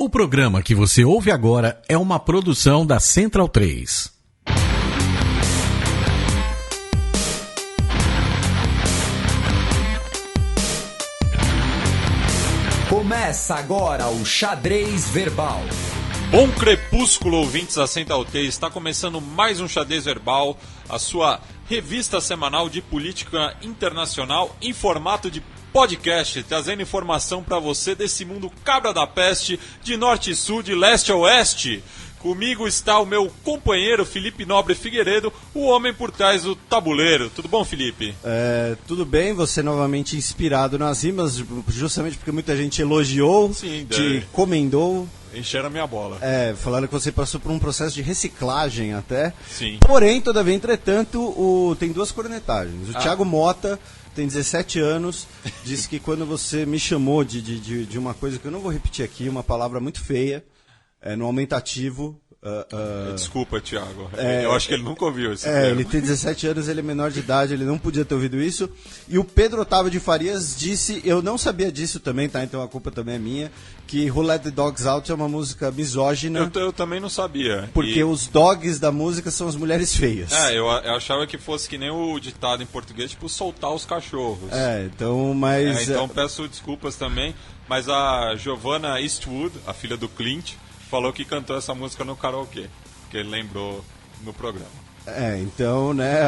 O programa que você ouve agora é uma produção da Central 3. Começa agora o Xadrez Verbal. Bom crepúsculo, ouvintes da Central 3. Está começando mais um Xadrez Verbal, a sua revista semanal de política internacional em formato de podcast, trazendo informação para você desse mundo cabra da peste, de norte e sul, de leste a oeste. Comigo está o meu companheiro Felipe Nobre Figueiredo, o homem por trás do tabuleiro. Tudo bom, Felipe? Tudo bem, você novamente inspirado nas rimas, justamente porque muita gente elogiou, Sim, te comendou. Encheram a minha bola. Falaram que você passou por um processo de reciclagem até. Sim. Porém, todavia, entretanto, tem duas cornetagens. O Thiago Mota tem 17 anos, disse que quando você me chamou de uma coisa que eu não vou repetir aqui, uma palavra muito feia, no aumentativo. Desculpa, Thiago. Eu acho que ele nunca ouviu esse termo. Ele tem 17 anos, ele é menor de idade, ele não podia ter ouvido isso. E o Pedro Otávio de Farias disse, eu não sabia disso também, tá? Então a culpa também é minha, que Who Let the Dogs Out é uma música misógina. Eu também não sabia. Porque os dogs da música são as mulheres feias. Eu achava que fosse que nem o ditado em português, tipo, soltar os cachorros. Então peço desculpas também, mas a Giovanna Eastwood, a filha do Clint, falou que cantou essa música no karaokê, que ele lembrou no programa. Então, né?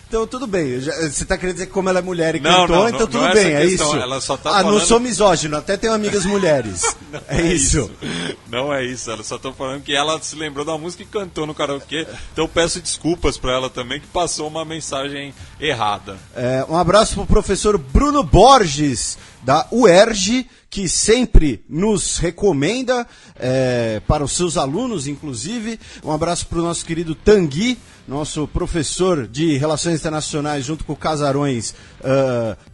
Então, tudo bem. Você tá querendo dizer que como ela é mulher e cantou, então tudo bem, é isso. Ela só tá falando... não sou misógino, até tenho amigas mulheres. É isso. Não é isso, ela só tá falando que ela se lembrou da música e cantou no karaokê, então eu peço desculpas pra ela também, que passou uma mensagem errada. Um abraço pro professor Bruno Borges, da UERJ, que sempre nos recomenda para os seus alunos, inclusive. Um abraço para o nosso querido Tanguy, nosso professor de Relações Internacionais, junto com Casarões,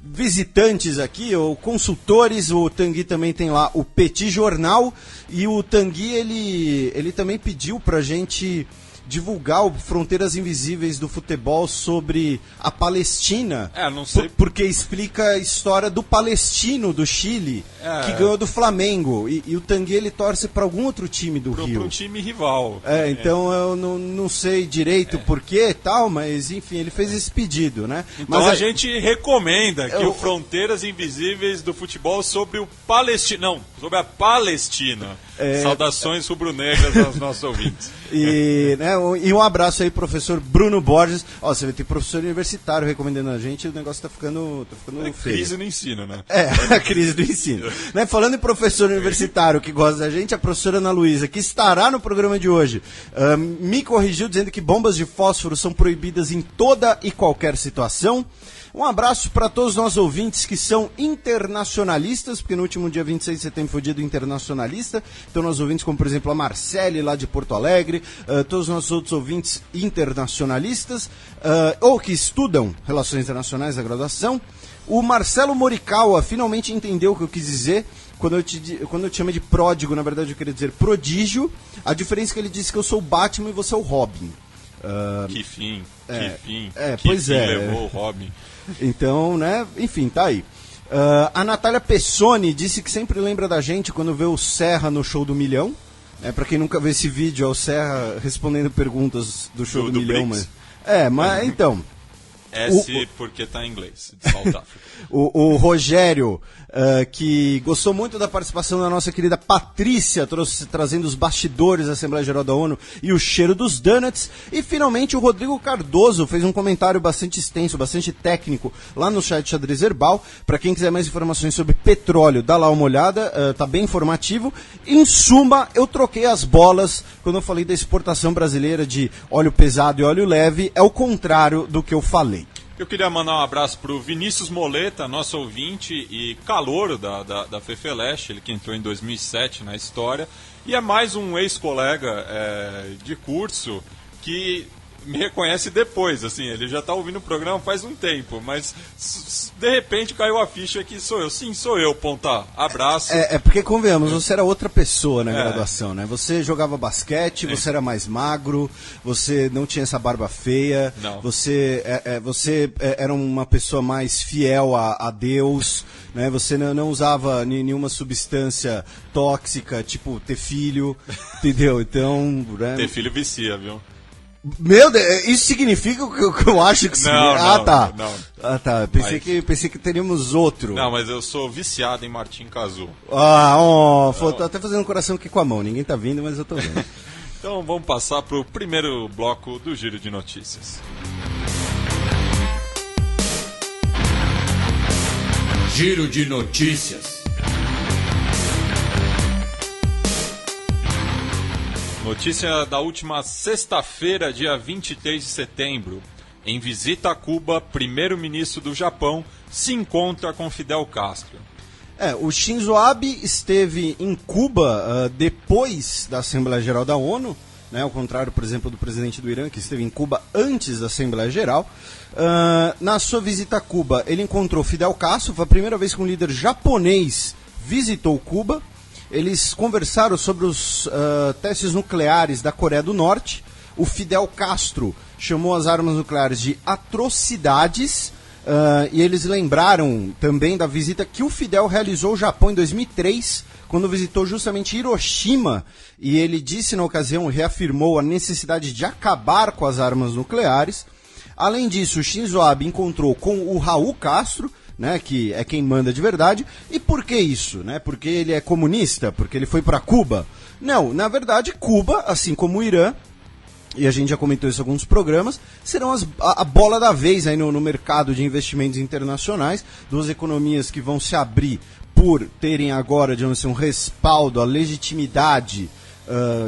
visitantes aqui, ou consultores. O Tanguy também tem lá o Petit Jornal, e o Tanguy, ele também pediu para a gente divulgar o Fronteiras Invisíveis do Futebol sobre a Palestina, não sei. Porque explica a história do palestino do Chile, que ganhou do Flamengo, e o Tanguy, ele torce para algum outro time do Rio. Para um time rival. Então eu não sei direito porquê e tal, mas enfim, ele fez esse pedido, né? Então a gente recomenda que o Fronteiras Invisíveis do Futebol sobre o Palestina, sobre a Palestina. Saudações rubro-negras aos nossos ouvintes. E um abraço aí, professor Bruno Borges. Você vai ter professor universitário recomendando a gente, o negócio tá ficando feio. Crise no ensino, né? A crise do ensino. Falando em professor universitário que gosta da gente, a professora Ana Luísa, que estará no programa de hoje, me corrigiu dizendo que bombas de fósforo são proibidas em toda e qualquer situação. Um abraço para todos os nossos ouvintes que são internacionalistas, porque no último dia 26 de setembro foi o dia do internacionalista. Então, nossos ouvintes, como por exemplo a Marcele, lá de Porto Alegre, todos os nossos outros ouvintes internacionalistas, ou que estudam relações internacionais da graduação. O Marcelo Morikawa finalmente entendeu o que eu quis dizer. Quando eu te chamei de pródigo, na verdade eu queria dizer prodígio. A diferença é que ele disse que eu sou o Batman e você é o Robin. Que fim. Pois fim levou o Robin. Então, enfim, tá aí. A Natália Pessoni disse que sempre lembra da gente quando vê o Serra no Show do Milhão. Pra quem nunca vê esse vídeo, é o Serra respondendo perguntas do Show do Milhão. Mas então... porque tá em inglês, de South Africa. O Rogério, que gostou muito da participação da nossa querida Patrícia, trazendo os bastidores da Assembleia Geral da ONU e o cheiro dos donuts. E finalmente o Rodrigo Cardoso fez um comentário bastante extenso, bastante técnico, lá no chat Xadrez Verbal. Para quem quiser mais informações sobre petróleo, dá lá uma olhada, tá bem informativo. Em suma, eu troquei as bolas quando eu falei da exportação brasileira de óleo pesado e óleo leve. É o contrário do que eu falei. Eu queria mandar um abraço para o Vinícius Moleta, nosso ouvinte e calouro da FEFELESH, ele que entrou em 2007 na história, e é mais um ex-colega de curso que me reconhece depois, assim, ele já tá ouvindo o programa faz um tempo, mas de repente caiu a ficha que sou eu. Sim, sou eu, Ponta. Abraço. Porque, convenhamos, você era outra pessoa na graduação, né? Você jogava basquete, você era mais magro, você não tinha essa barba feia, Não. você era uma pessoa mais fiel a Deus, né? Você não usava nenhuma substância tóxica, tipo ter filho, entendeu? Então... Né? Ter filho vicia, viu? Meu Deus, isso significa o que eu acho que sim. Não, tá. não. Ah, tá. Pensei que teríamos outro. Não, mas eu sou viciado em Martim Cazu. Tô até fazendo um coração aqui com a mão. Ninguém tá vindo, mas eu tô vendo. Então vamos passar pro primeiro bloco do Giro de Notícias. Giro de Notícias. Notícia da última sexta-feira, dia 23 de setembro. Em visita a Cuba, primeiro-ministro do Japão se encontra com Fidel Castro. O Shinzo Abe esteve em Cuba depois da Assembleia Geral da ONU, né, ao contrário, por exemplo, do presidente do Irã, que esteve em Cuba antes da Assembleia Geral. Na sua visita a Cuba, ele encontrou Fidel Castro, foi a primeira vez que um líder japonês visitou Cuba. Eles conversaram sobre os testes nucleares da Coreia do Norte. O Fidel Castro chamou as armas nucleares de atrocidades. E eles lembraram também da visita que o Fidel realizou ao Japão em 2003, quando visitou justamente Hiroshima. E ele disse na ocasião, reafirmou a necessidade de acabar com as armas nucleares. Além disso, o Shinzo Abe encontrou com o Raul Castro, né, que é quem manda de verdade. E por que isso? Né? Porque ele é comunista? Porque ele foi para Cuba? Não, na verdade, Cuba, assim como o Irã, e a gente já comentou isso em alguns programas, serão a bola da vez aí no mercado de investimentos internacionais, duas economias que vão se abrir por terem agora, digamos assim, um respaldo, a legitimidade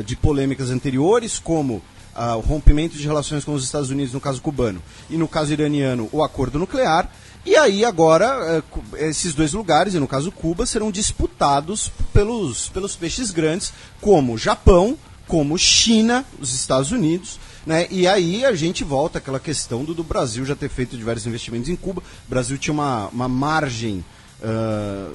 de polêmicas anteriores, como o rompimento de relações com os Estados Unidos, no caso cubano, e no caso iraniano, o acordo nuclear. E aí agora, esses dois lugares, e no caso Cuba, serão disputados pelos peixes grandes, como Japão, como China, os Estados Unidos, né? E aí a gente volta àquela questão do Brasil já ter feito diversos investimentos em Cuba. O Brasil tinha uma margem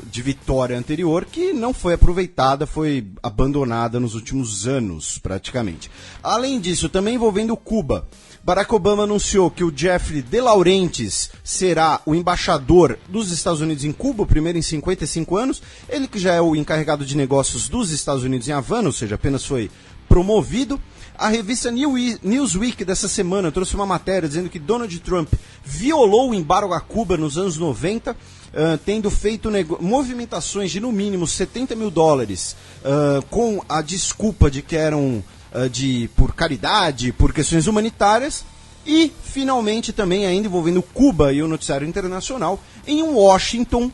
de vitória anterior que não foi aproveitada, foi abandonada nos últimos anos, praticamente. Além disso, também envolvendo Cuba, Barack Obama anunciou que o Jeffrey De Laurentiis será o embaixador dos Estados Unidos em Cuba, o primeiro em 55 anos. Ele que já é o encarregado de negócios dos Estados Unidos em Havana, ou seja, apenas foi promovido. A revista Newsweek dessa semana trouxe uma matéria dizendo que Donald Trump violou o embargo a Cuba nos anos 90, tendo feito movimentações de no mínimo $70 mil, com a desculpa de que eram por caridade, por questões humanitárias. E, finalmente, também ainda envolvendo Cuba e o noticiário internacional, em Washington,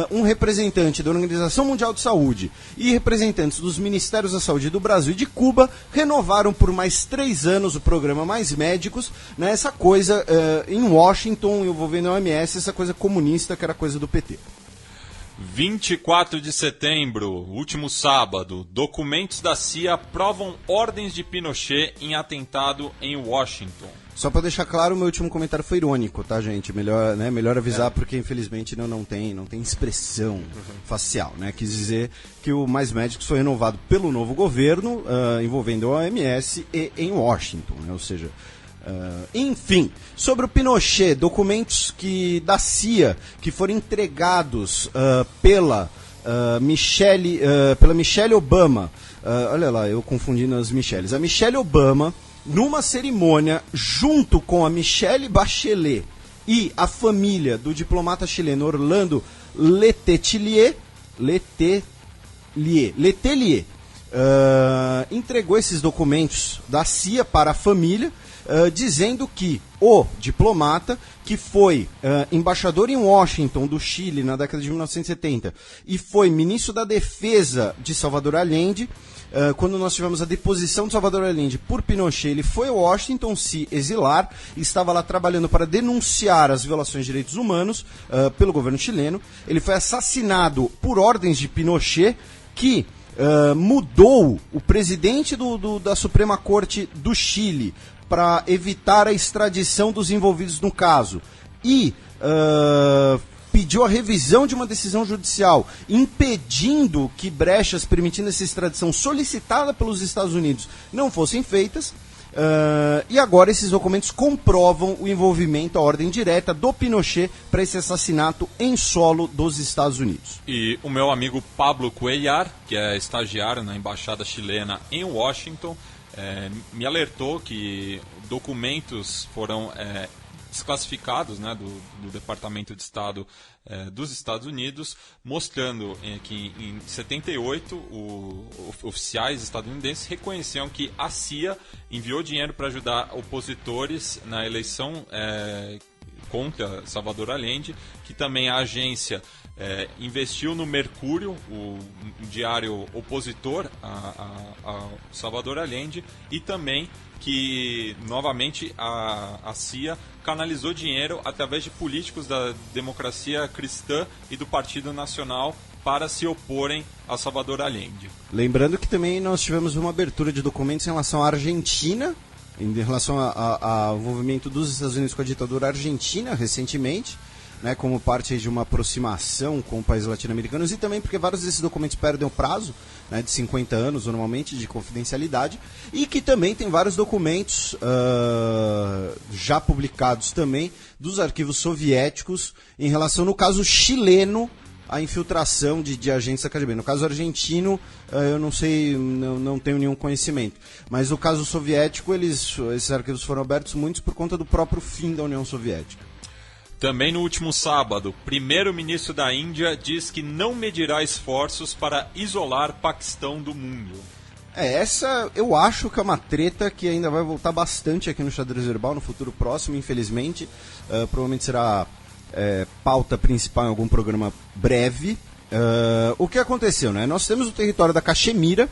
um representante da Organização Mundial de Saúde e representantes dos Ministérios da Saúde do Brasil e de Cuba renovaram por mais 3 anos o programa Mais Médicos, né, essa coisa em Washington, envolvendo a OMS, essa coisa comunista que era coisa do PT. 24 de setembro, último sábado, documentos da CIA provam ordens de Pinochet em atentado em Washington. Só para deixar claro, o meu último comentário foi irônico, tá, gente? Melhor avisar, porque infelizmente não tem expressão facial, né? Quis dizer que o Mais Médicos foi renovado pelo novo governo, envolvendo a OMS e em Washington, né? Ou seja, enfim, sobre o Pinochet, documentos da CIA que foram entregados pela Michelle Obama. Olha lá, eu confundindo as Michelles. A Michelle Obama, numa cerimônia junto com a Michelle Bachelet e a família do diplomata chileno Orlando Letelier, entregou esses documentos da CIA para a família, dizendo que o diplomata, que foi embaixador em Washington do Chile na década de 1970 e foi ministro da Defesa de Salvador Allende, quando nós tivemos a deposição de Salvador Allende por Pinochet, ele foi a Washington se exilar, estava lá trabalhando para denunciar as violações de direitos humanos pelo governo chileno. Ele foi assassinado por ordens de Pinochet, que mudou o presidente da Suprema Corte do Chile para evitar a extradição dos envolvidos no caso e pediu a revisão de uma decisão judicial impedindo que brechas permitindo essa extradição solicitada pelos Estados Unidos não fossem feitas. E agora esses documentos comprovam o envolvimento, a ordem direta do Pinochet para esse assassinato em solo dos Estados Unidos. E o meu amigo Pablo Cuellar, que é estagiário na Embaixada Chilena em Washington, me alertou que documentos foram desclassificados, né, do Departamento de Estado dos Estados Unidos, mostrando que em 78 oficiais estadunidenses reconheciam que a CIA enviou dinheiro para ajudar opositores na eleição contra Salvador Allende, que também a agência investiu no Mercúrio, o diário opositor a Salvador Allende, e também que, novamente, a CIA canalizou dinheiro através de políticos da democracia cristã e do Partido Nacional para se oporem a Salvador Allende. Lembrando que também nós tivemos uma abertura de documentos em relação à Argentina, em relação ao envolvimento dos Estados Unidos com a ditadura argentina recentemente, né, como parte de uma aproximação com países latino-americanos, e também porque vários desses documentos perdem o prazo, né, de 50 anos normalmente de confidencialidade, e que também tem vários documentos já publicados também dos arquivos soviéticos em relação, no caso chileno, à infiltração de agentes da KGB. No caso argentino, eu não sei, não tenho nenhum conhecimento, mas no caso soviético, esses arquivos foram abertos muitos por conta do próprio fim da União Soviética. Também no último sábado, o primeiro-ministro da Índia diz que não medirá esforços para isolar Paquistão do mundo. Essa eu acho que é uma treta que ainda vai voltar bastante aqui no Xadrez Verbal no futuro próximo, infelizmente. Provavelmente será pauta principal em algum programa breve. O que aconteceu, né? Nós temos o território da Caxemira,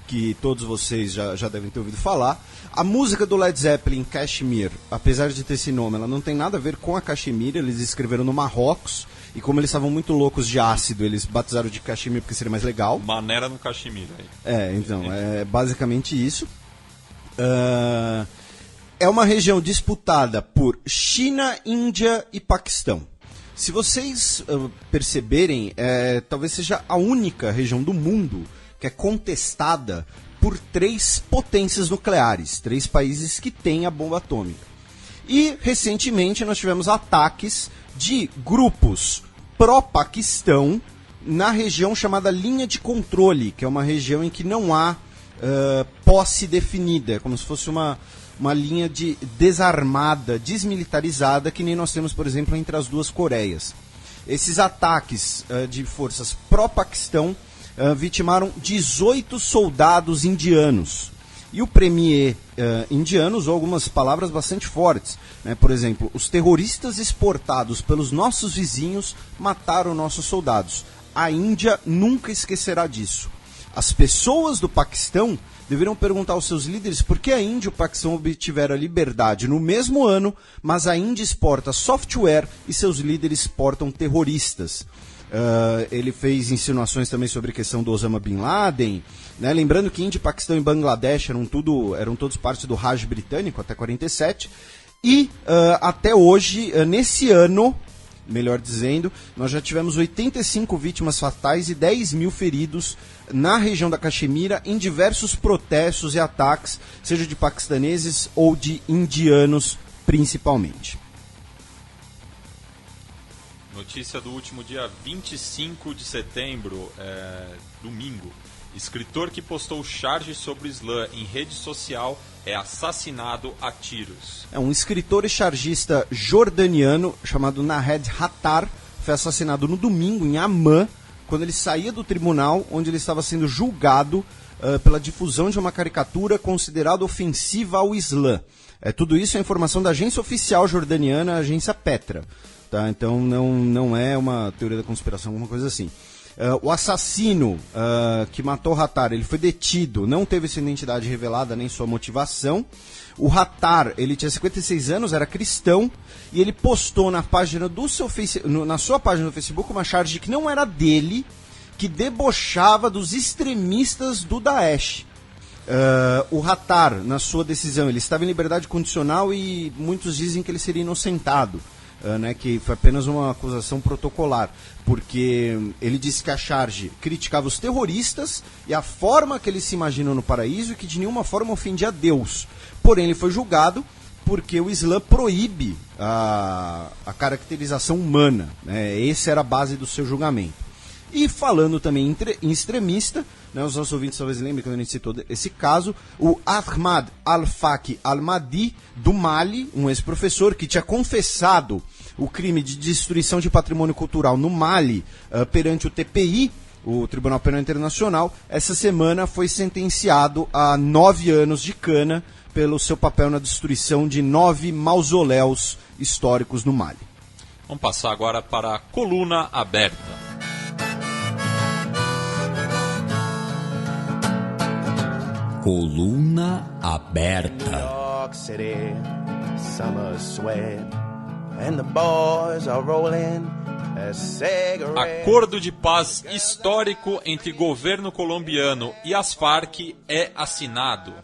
que todos vocês já devem ter ouvido falar. A música do Led Zeppelin, Kashmir, apesar de ter esse nome, ela não tem nada a ver com a Caxemira. Eles escreveram no Marrocos, e como eles estavam muito loucos de ácido, eles batizaram de Kashmir porque seria mais legal. Maneira no Kashmir aí. Então, é basicamente isso. É uma região disputada por China, Índia e Paquistão. Se vocês perceberem, talvez seja a única região do mundo que é contestada por 3 potências nucleares, 3 países que têm a bomba atômica. E, recentemente, nós tivemos ataques de grupos pró-Paquistão na região chamada Linha de Controle, que é uma região em que não há posse definida, como se fosse uma linha desarmada, desmilitarizada, que nem nós temos, por exemplo, entre as duas Coreias. Esses ataques de forças pró-Paquistão vitimaram 18 soldados indianos. E o premier indiano usou algumas palavras bastante fortes, né? Por exemplo, os terroristas exportados pelos nossos vizinhos mataram nossos soldados. A Índia nunca esquecerá disso. As pessoas do Paquistão deveriam perguntar aos seus líderes por que a Índia e o Paquistão obtiveram a liberdade no mesmo ano, mas a Índia exporta software e seus líderes exportam terroristas. Ele fez insinuações também sobre a questão do Osama Bin Laden, né? Lembrando que Índia, Paquistão e Bangladesh eram todos parte do Raj britânico até 47, e até hoje, nesse ano, melhor dizendo, nós já tivemos 85 vítimas fatais e 10 mil feridos na região da Caxemira em diversos protestos e ataques, seja de paquistaneses ou de indianos principalmente. Notícia do último dia 25 de setembro, domingo. Escritor que postou charges sobre o Islã em rede social é assassinado a tiros. Um escritor e chargista jordaniano chamado Nahed Hattar foi assassinado no domingo em Amman, quando ele saía do tribunal onde ele estava sendo julgado pela difusão de uma caricatura considerada ofensiva ao Islã. Tudo isso é informação da agência oficial jordaniana, a agência Petra. Tá? Então não é uma teoria da conspiração, alguma coisa assim. O assassino que matou Hattar, ele foi detido, não teve sua identidade revelada nem sua motivação. O Hattar, ele tinha 56 anos, era cristão, e ele postou na página na sua página do Facebook uma charge que não era dele, que debochava dos extremistas do Daesh. O Hattar, na sua decisão, ele estava em liberdade condicional e muitos dizem que ele seria inocentado, né, que foi apenas uma acusação protocolar, porque ele disse que a charge criticava os terroristas e a forma que eles se imaginam no paraíso e que de nenhuma forma ofendia a Deus. Porém, ele foi julgado porque o Islã proíbe a caracterização humana, né? Essa era a base do seu julgamento. E falando também em extremista, né, os nossos ouvintes talvez lembrem quando a gente citou esse caso, o Ahmad Al-Faqi Al-Mahdi, do Mali, um ex-professor que tinha confessado o crime de destruição de patrimônio cultural no Mali perante o TPI, o Tribunal Penal Internacional, essa semana foi sentenciado a 9 anos de cana pelo seu papel na destruição de 9 mausoléus históricos no Mali. Vamos passar agora para a coluna aberta. Coluna aberta. York City, summer sweat, and the boys are rolling a cigarette. Acordo de paz histórico entre governo colombiano e as Farc é assinado.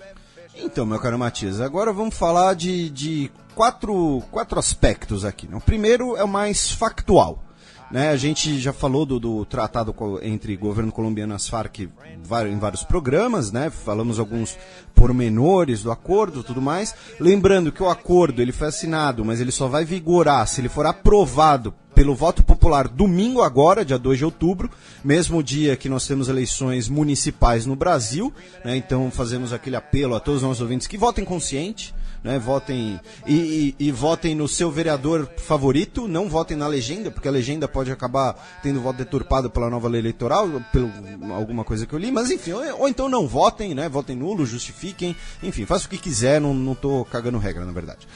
Então, meu caro Matias, agora vamos falar de quatro aspectos aqui. O primeiro é o mais factual. Né, a gente já falou do tratado entre governo colombiano e as Farc em vários programas, né? Falamos alguns pormenores do acordo e tudo mais. Lembrando que o acordo ele foi assinado, mas ele só vai vigorar se ele for aprovado pelo voto popular domingo agora, dia 2 de outubro, mesmo dia que nós temos eleições municipais no Brasil, né? Então fazemos aquele apelo a todos os nossos ouvintes que votem consciente, né? Votem e votem no seu vereador favorito, não votem na legenda, porque a legenda pode acabar tendo voto deturpado pela nova lei eleitoral, pelo alguma coisa que eu li, mas enfim, ou então não votem, né? Votem nulo, justifiquem, enfim, faça o que quiser, não tô cagando regra, na verdade,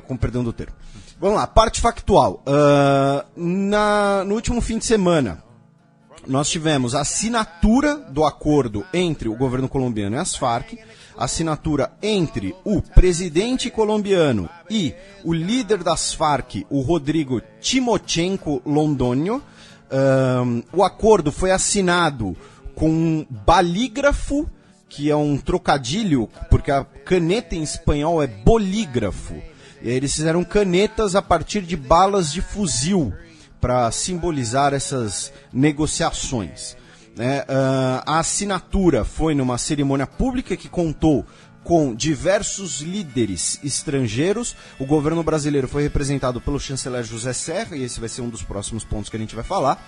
com perdão do termo. Vamos lá, parte factual. No último fim de semana, nós tivemos a assinatura do acordo entre o governo colombiano e as Farc, assinatura entre o presidente colombiano e o líder das Farc, o Rodrigo Timochenko Londoño. O acordo foi assinado com um balígrafo, que é um trocadilho, porque a caneta em espanhol é bolígrafo. E aí eles fizeram canetas a partir de balas de fuzil para simbolizar essas negociações. A assinatura foi numa cerimônia pública que contou com diversos líderes estrangeiros. O governo brasileiro foi representado pelo chanceler José Serra, e esse vai ser um dos próximos pontos que a gente vai falar.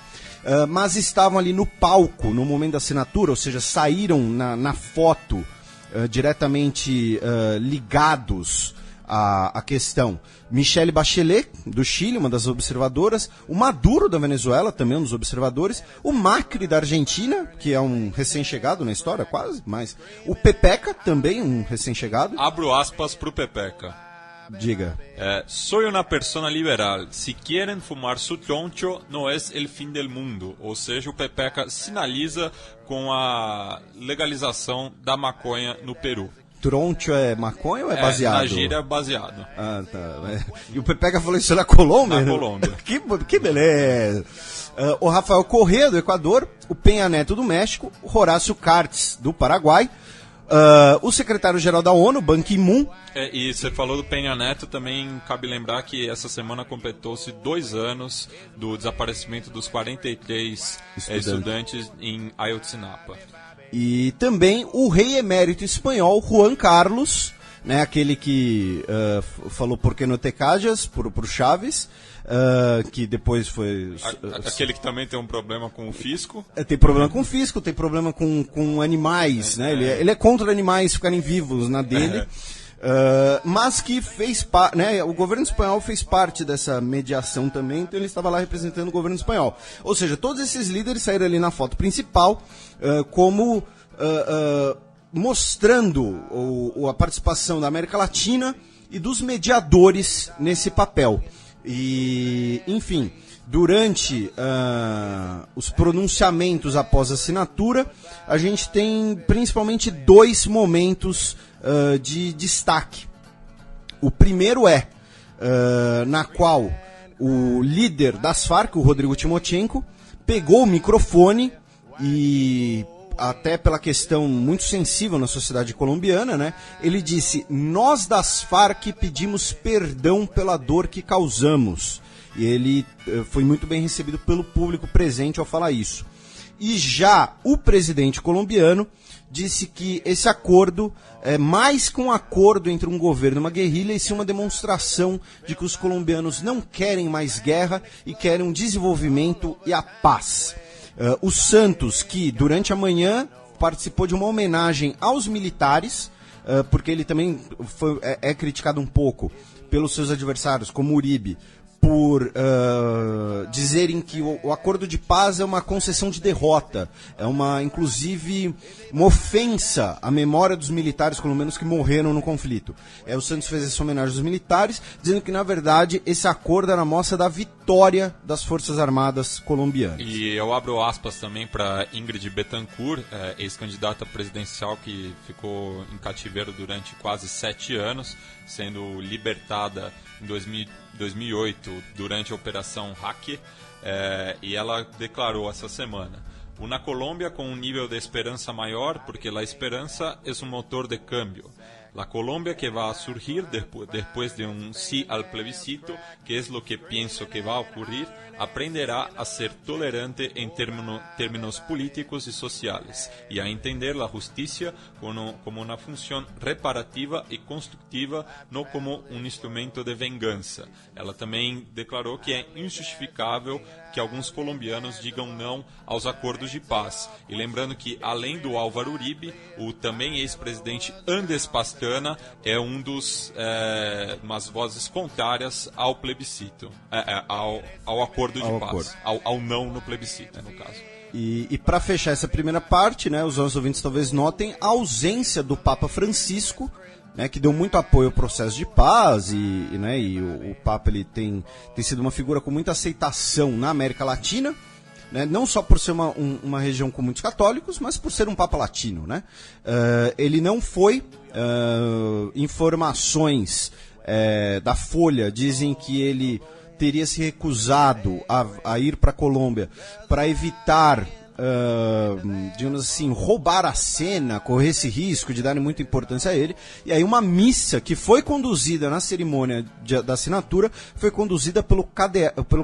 Mas estavam ali no palco, no momento da assinatura, ou seja, saíram na foto diretamente ligados à questão. Michelle Bachelet, do Chile, uma das observadoras, o Maduro, da Venezuela, também um dos observadores, o Macri, da Argentina, que é um recém-chegado na história, quase, mas o Pepeca, também um recém-chegado. Abro aspas pro Pepeca. Diga. Soy una persona liberal. Si quieren fumar su troncho, no es el fin del mundo. Ou seja, o Pepeca sinaliza com a legalização da maconha no Peru. Troncho é maconha ou é baseado? Na gíria é baseado. Ah, tá. E o Pepeca falou isso na Colômbia? Na Colômbia. Que beleza. O Rafael Correa, do Equador, o Peña Neto, do México, o Horácio Cartes, do Paraguai, o secretário-geral da ONU, Ban Ki-moon. E você falou do Peña Neto, também cabe lembrar que essa semana completou-se 2 anos do desaparecimento dos 43 estudantes em Ayotzinapa. E também o rei emérito espanhol, Juan Carlos, né, aquele que falou por que no te callas, por Chaves, que depois foi... Aquele que também tem um problema com o fisco. Tem problema com o fisco, tem problema com animais, né? Ele é contra animais ficarem vivos na dele. Mas que fez parte, né, o governo espanhol fez parte dessa mediação também, então ele estava lá representando o governo espanhol. Ou seja, todos esses líderes saíram ali na foto principal como mostrando a participação da América Latina e dos mediadores nesse papel. E, enfim, durante os pronunciamentos após a assinatura, a gente tem principalmente 2 momentos de destaque. O primeiro na qual o líder das Farc, o Rodrigo Timochenko, pegou o microfone e até pela questão muito sensível na sociedade colombiana, né? Ele disse: nós das Farc pedimos perdão pela dor que causamos. E ele foi muito bem recebido pelo público presente ao falar isso. E já o presidente colombiano disse que esse acordo é mais que um acordo entre um governo e uma guerrilha, e sim uma demonstração de que os colombianos não querem mais guerra e querem um desenvolvimento e a paz. O Santos, que durante a manhã participou de uma homenagem aos militares, porque ele também é criticado um pouco pelos seus adversários, como Uribe, por dizerem que o acordo de paz é uma concessão de derrota, é inclusive uma ofensa à memória dos militares colombianos que morreram no conflito. O Santos fez essa homenagem aos militares, dizendo que na verdade esse acordo era a mostra da vitória das Forças Armadas colombianas. E eu abro aspas também para Ingrid Betancourt, ex-candidata presidencial que ficou em cativeiro durante quase 7 anos, sendo libertada em 2008 durante a Operação Hack, e ela declarou essa semana: una Colombia con un nivel de esperanza mayor porque la esperanza es un motor de cambio. La Colombia que va a surgir después de un sí al plebiscito, que es lo que pienso que va a ocurrir, aprenderá a ser tolerante en términos políticos y sociales y a entender la justicia como una función reparativa y constructiva, no como un instrumento de venganza. Ela também declarou que é injustificável que alguns colombianos digam não aos acordos de paz. E lembrando que, além do Álvaro Uribe, o também ex-presidente Andrés Pastrana é umas vozes contrárias ao plebiscito, ao acordo de paz, ao não no plebiscito, no caso. E para fechar essa primeira parte, né, os nossos ouvintes talvez notem a ausência do Papa Francisco, né, que deu muito apoio ao processo de paz, e o Papa ele tem sido uma figura com muita aceitação na América Latina, né, não só por ser uma região com muitos católicos, mas por ser um Papa latino, né? Ele não foi, informações da Folha dizem que ele teria se recusado a ir para a Colômbia para evitar, digamos assim, roubar a cena, correr esse risco de darem muita importância a ele. E aí uma missa que foi conduzida na cerimônia da assinatura foi conduzida pelo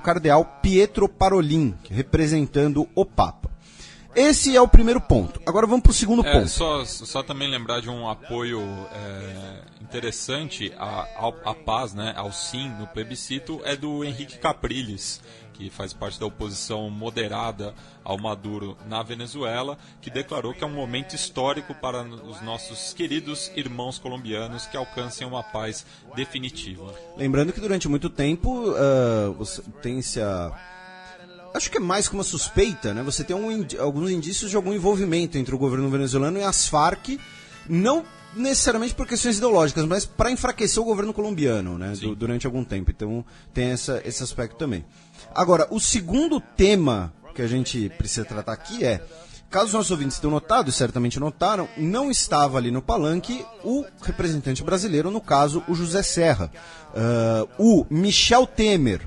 cardeal Pietro Parolin, representando o Papa. Esse é o primeiro ponto. Agora vamos para o segundo ponto. Só também lembrar de um apoio interessante à paz, né, ao sim no plebiscito, é do Henrique Capriles, que faz parte da oposição moderada ao Maduro na Venezuela, que declarou que é um momento histórico para os nossos queridos irmãos colombianos que alcancem uma paz definitiva. Lembrando que durante muito tempo tem-se acho que é mais que uma suspeita, né? Você tem alguns indícios de algum envolvimento entre o governo venezuelano e as Farc, não necessariamente por questões ideológicas, mas para enfraquecer o governo colombiano, né? Durante algum tempo. Então tem esse aspecto também. Agora, o segundo tema que a gente precisa tratar aqui é, caso os nossos ouvintes tenham notado, e certamente notaram, não estava ali no palanque o representante brasileiro, no caso o José Serra, o Michel Temer.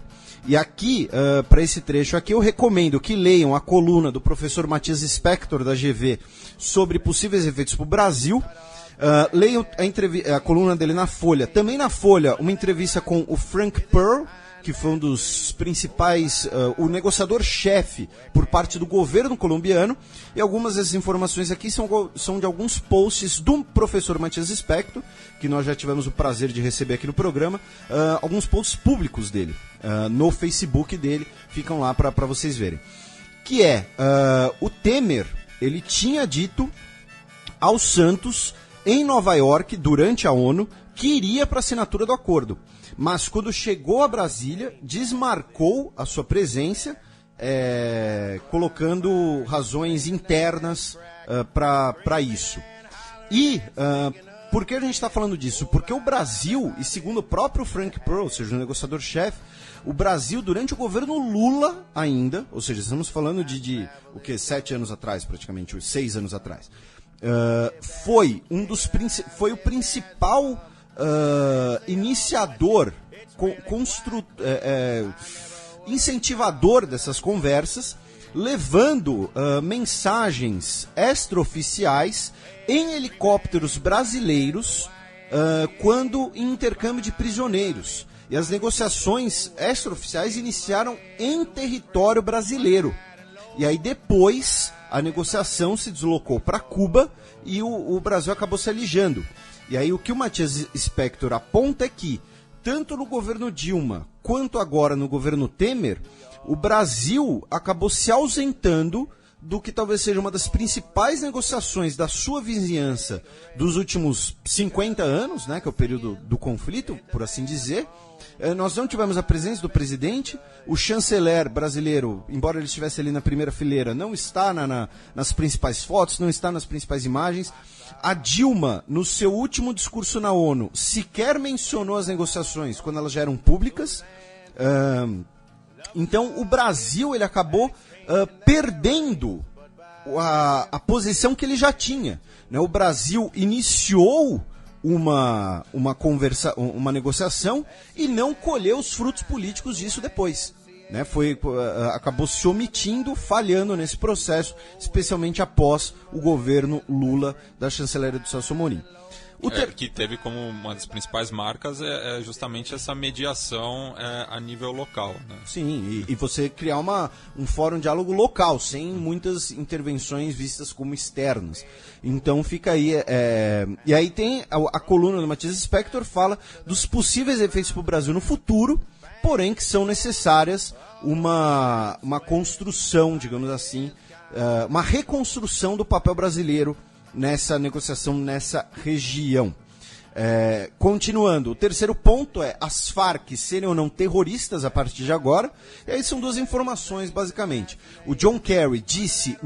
E aqui, para esse trecho aqui, eu recomendo que leiam a coluna do professor Matias Spector, da GV, sobre possíveis efeitos para o Brasil. Leiam a coluna dele na Folha. Também na Folha, uma entrevista com o Frank Pearl, que foi um dos principais, o negociador-chefe por parte do governo colombiano. E algumas dessas informações aqui são de alguns posts do professor Matias Spector, que nós já tivemos o prazer de receber aqui no programa, alguns posts públicos dele, no Facebook dele, ficam lá para vocês verem. Que o Temer, ele tinha dito ao Santos, em Nova York, durante a ONU, que iria para a assinatura do acordo. Mas quando chegou a Brasília, desmarcou a sua presença, colocando razões internas para isso. E por que a gente está falando disso? Porque o Brasil, e segundo o próprio Frank Pearl, ou seja, o negociador-chefe, o Brasil, durante o governo Lula ainda, ou seja, estamos falando de 7 anos atrás, praticamente, 6 anos atrás, foi o principal iniciador, incentivador dessas conversas, levando mensagens extraoficiais em helicópteros brasileiros quando em intercâmbio de prisioneiros. E as negociações extraoficiais iniciaram em território brasileiro. E aí depois a negociação se deslocou para Cuba e o Brasil acabou se alijando. E aí o que o Matias Spector aponta é que, tanto no governo Dilma quanto agora no governo Temer, o Brasil acabou se ausentando do que talvez seja uma das principais negociações da sua vizinhança dos últimos 50 anos, né, que é o período do conflito, por assim dizer. Nós não tivemos a presença do presidente, o chanceler brasileiro, embora ele estivesse ali na primeira fileira, não está nas principais fotos, não está nas principais imagens. A Dilma, no seu último discurso na ONU, sequer mencionou as negociações quando elas já eram públicas. Então o Brasil ele acabou perdendo a posição que ele já tinha, né? O Brasil iniciou uma negociação e não colheu os frutos políticos disso depois, né? Acabou se omitindo, falhando nesse processo, especialmente após o governo Lula da chanceler do Celso Amorim. Que teve como uma das principais marcas justamente essa mediação a nível local, né? Sim, e você criar um fórum de diálogo local, sem muitas intervenções vistas como externas. Então fica aí. E aí tem a coluna do Matias Spector, fala dos possíveis efeitos para o Brasil no futuro, porém que são necessárias uma construção, digamos assim, uma reconstrução do papel brasileiro nessa negociação, nessa região. Continuando, o terceiro ponto é as Farc serem ou não terroristas a partir de agora. E aí são duas informações, basicamente. O John Kerry disse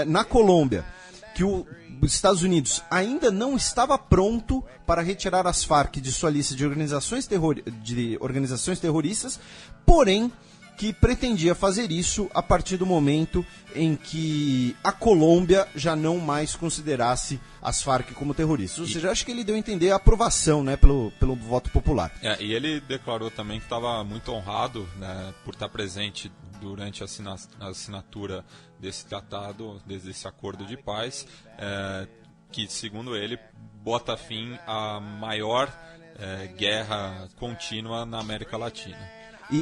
na Colômbia que os Estados Unidos ainda não estava pronto para retirar as Farc de sua lista de organizações terroristas, porém que pretendia fazer isso a partir do momento em que a Colômbia já não mais considerasse as Farc como terroristas. Ou seja, acho que ele deu a entender a aprovação, né, pelo voto popular. E ele declarou também que estava muito honrado, né, por estar presente durante a assinatura desse tratado, desse acordo de paz, que, segundo ele, bota fim à maior guerra contínua na América Latina.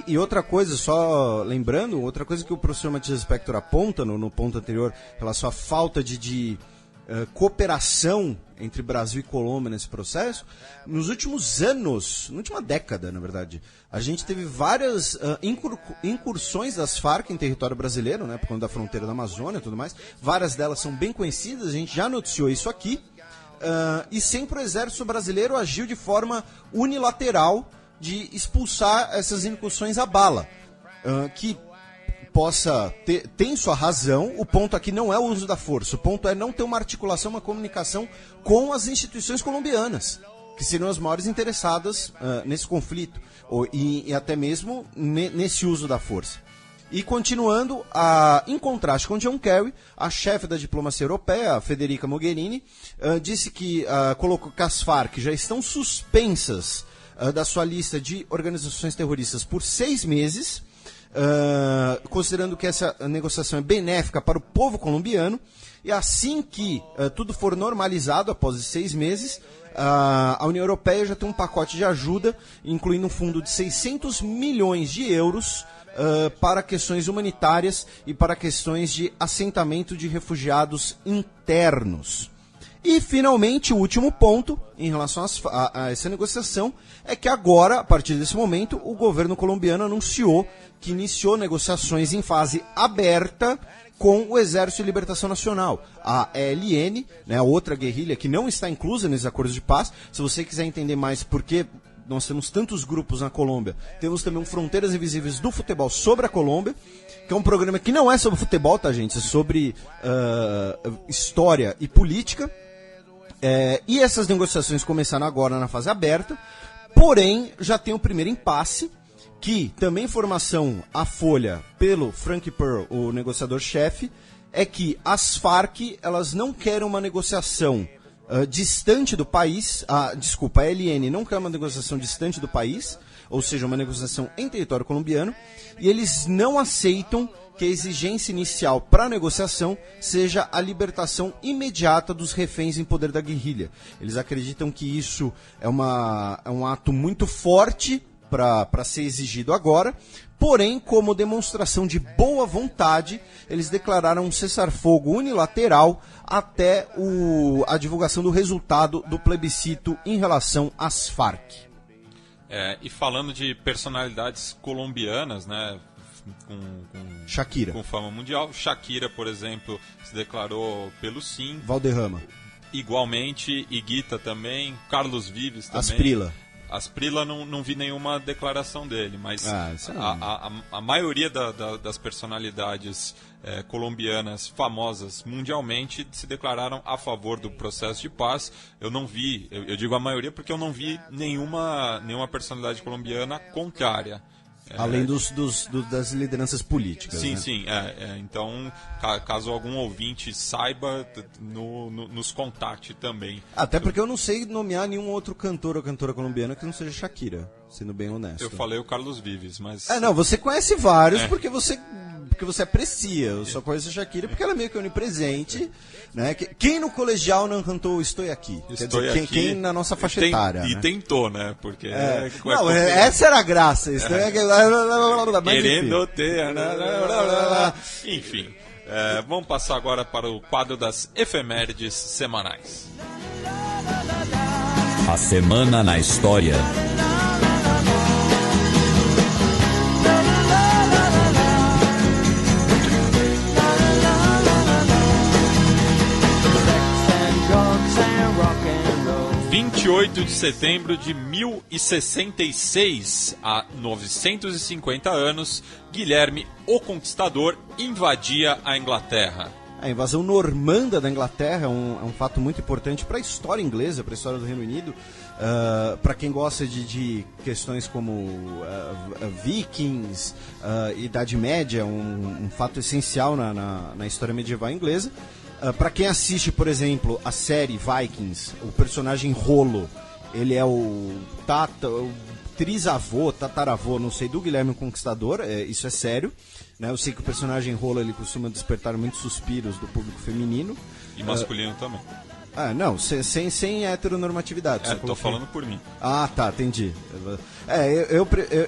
E outra coisa, só lembrando, outra coisa que o professor Matias Spector aponta no ponto anterior, em relação à falta de cooperação entre Brasil e Colômbia nesse processo, nos últimos anos, na última década, na verdade, a gente teve várias incursões das Farc em território brasileiro, né, por conta da fronteira da Amazônia e tudo mais. Várias delas são bem conhecidas, a gente já noticiou isso aqui, e sempre o exército brasileiro agiu de forma unilateral de expulsar essas incursões à bala, que tem sua razão. O ponto aqui não é o uso da força, o ponto é não ter uma articulação, uma comunicação com as instituições colombianas, que seriam as maiores interessadas nesse conflito, e até mesmo nesse uso da força. E continuando, em contraste com John Kerry, a chefe da diplomacia europeia, Federica Mogherini, disse que colocou que as Farc já estão suspensas da sua lista de organizações terroristas por 6 meses, considerando que essa negociação é benéfica para o povo colombiano, e assim que tudo for normalizado após os 6 meses, a União Europeia já tem um pacote de ajuda, incluindo um fundo de 600 milhões de euros para questões humanitárias e para questões de assentamento de refugiados internos. E, finalmente, o último ponto em relação a essa negociação é que agora, a partir desse momento, o governo colombiano anunciou que iniciou negociações em fase aberta com o Exército de Libertação Nacional, a ELN, né, a outra guerrilha que não está inclusa nesses acordos de paz. Se você quiser entender mais por que nós temos tantos grupos na Colômbia, temos também um Fronteiras Invisíveis do Futebol sobre a Colômbia, que é um programa que não é sobre futebol, tá, gente? É sobre história e política. E essas negociações começaram agora na fase aberta, porém já tem o primeiro impasse, que também informação à Folha pelo Frank Pearl, o negociador-chefe, é que as Farc elas não querem uma negociação distante do país, a ELN não quer uma negociação distante do país, ou seja, uma negociação em território colombiano, e eles não aceitam que a exigência inicial para a negociação seja a libertação imediata dos reféns em poder da guerrilha. Eles acreditam que isso é um ato muito forte para ser exigido agora, porém, como demonstração de boa vontade, eles declararam um cessar-fogo unilateral até a divulgação do resultado do plebiscito em relação às Farc. E falando de personalidades colombianas, né, Shakira. Com fama mundial, Shakira, por exemplo, se declarou pelo sim. Valderrama. Igualmente, Higuita também, Carlos Vives também. Asprilla não vi nenhuma declaração dele, mas a maioria das personalidades colombianas famosas mundialmente se declararam a favor do processo de paz. Eu não vi, eu digo a maioria porque eu não vi nenhuma personalidade colombiana contrária. Além das lideranças políticas. Sim, né? sim. Então, caso algum ouvinte saiba, nos contate também. Até porque eu não sei nomear nenhum outro cantor ou cantora colombiana que não seja Shakira, sendo bem honesto. Eu falei o Carlos Vives, mas... Não, você conhece vários porque você aprecia. Eu só conheço a Shakira porque ela é meio que onipresente. Né? Quem no colegial não cantou Estou Aqui? Quem na nossa faixa etária? E tentou, né? Porque... essa era a graça. Estou Aqui... Querendo ter... Enfim, vamos passar agora para o quadro das efemérides semanais. A Semana na História. Rock 28 de setembro de 1066, há 950 anos, Guilherme o Conquistador invadia a Inglaterra. A invasão normanda da Inglaterra é um fato muito importante para a história inglesa, para a história do Reino Unido. Para quem gosta de questões como vikings, Idade Média, um fato essencial na história medieval inglesa. Para quem assiste, por exemplo, a série Vikings, o personagem Rollo, ele é o trisavô, tataravô, não sei, do Guilherme o Conquistador, isso é sério. Né? Eu sei que o personagem Rollo ele costuma despertar muitos suspiros do público feminino. E masculino também. Não, sem heteronormatividade. Estou falando por mim. Ah, tá, entendi.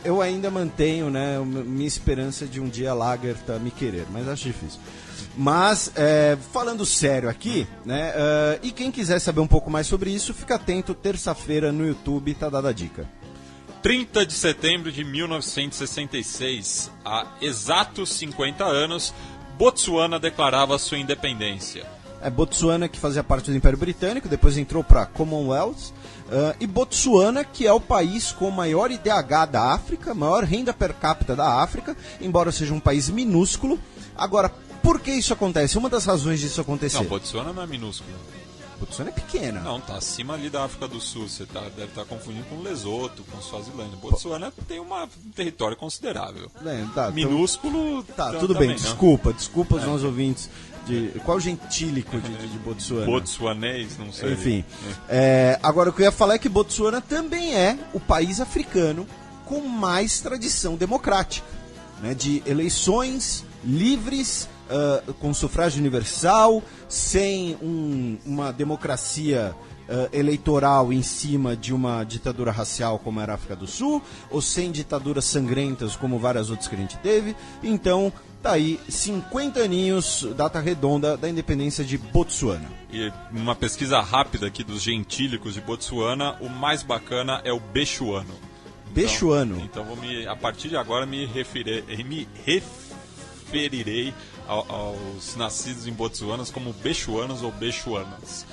Eu ainda mantenho, né, minha esperança de um dia a Lagertha me querer, mas acho difícil. Mas, falando sério aqui, né, e quem quiser saber um pouco mais sobre isso, fica atento, terça-feira no YouTube, tá dada a dica. 30 de setembro de 1966, há exatos 50 anos, Botsuana declarava sua independência. Botsuana, que fazia parte do Império Britânico, depois entrou para Commonwealth, e Botsuana, que é o país com o maior IDH da África, maior renda per capita da África, embora seja um país minúsculo. Agora, por que isso acontece? Uma das razões disso acontecer... Não, Botsuana não é minúsculo. Botsuana é pequena. Não, tá acima ali da África do Sul. Você deve estar confundindo com Lesoto, com Suazilândia. Botsuana tem um território considerável. Minúsculo. Tudo bem. Desculpa os nossos ouvintes. Qual o gentílico de Botsuana? Botsuanês, não sei. Enfim. Agora, o que eu ia falar é que Botsuana também é o país africano com mais tradição democrática, né, de eleições livres, com sufrágio universal, sem uma democracia eleitoral em cima de uma ditadura racial como era a África do Sul, ou sem ditaduras sangrentas como várias outras que a gente teve. Então, tá aí 50 aninhos, data redonda da independência de Botsuana. E uma pesquisa rápida aqui dos gentílicos de Botsuana, o mais bacana é o Bechuano. Então a partir de agora me referirei aos nascidos em Botsuana como Bechuanos ou Bechuanas.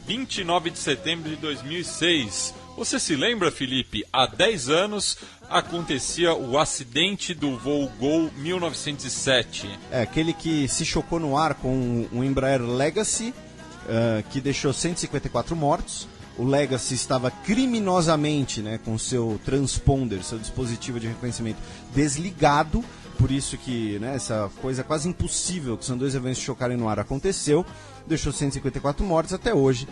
29 de setembro de 2006. Você se lembra, Felipe? Há 10 anos acontecia o acidente do voo Gol 1907. Aquele que se chocou no ar com um Embraer Legacy, que deixou 154 mortos. O Legacy estava criminosamente, né, com seu transponder, seu dispositivo de reconhecimento desligado. Por isso que, né, essa coisa quase impossível, que são dois eventos chocarem no ar, aconteceu. Deixou 154 mortes até hoje.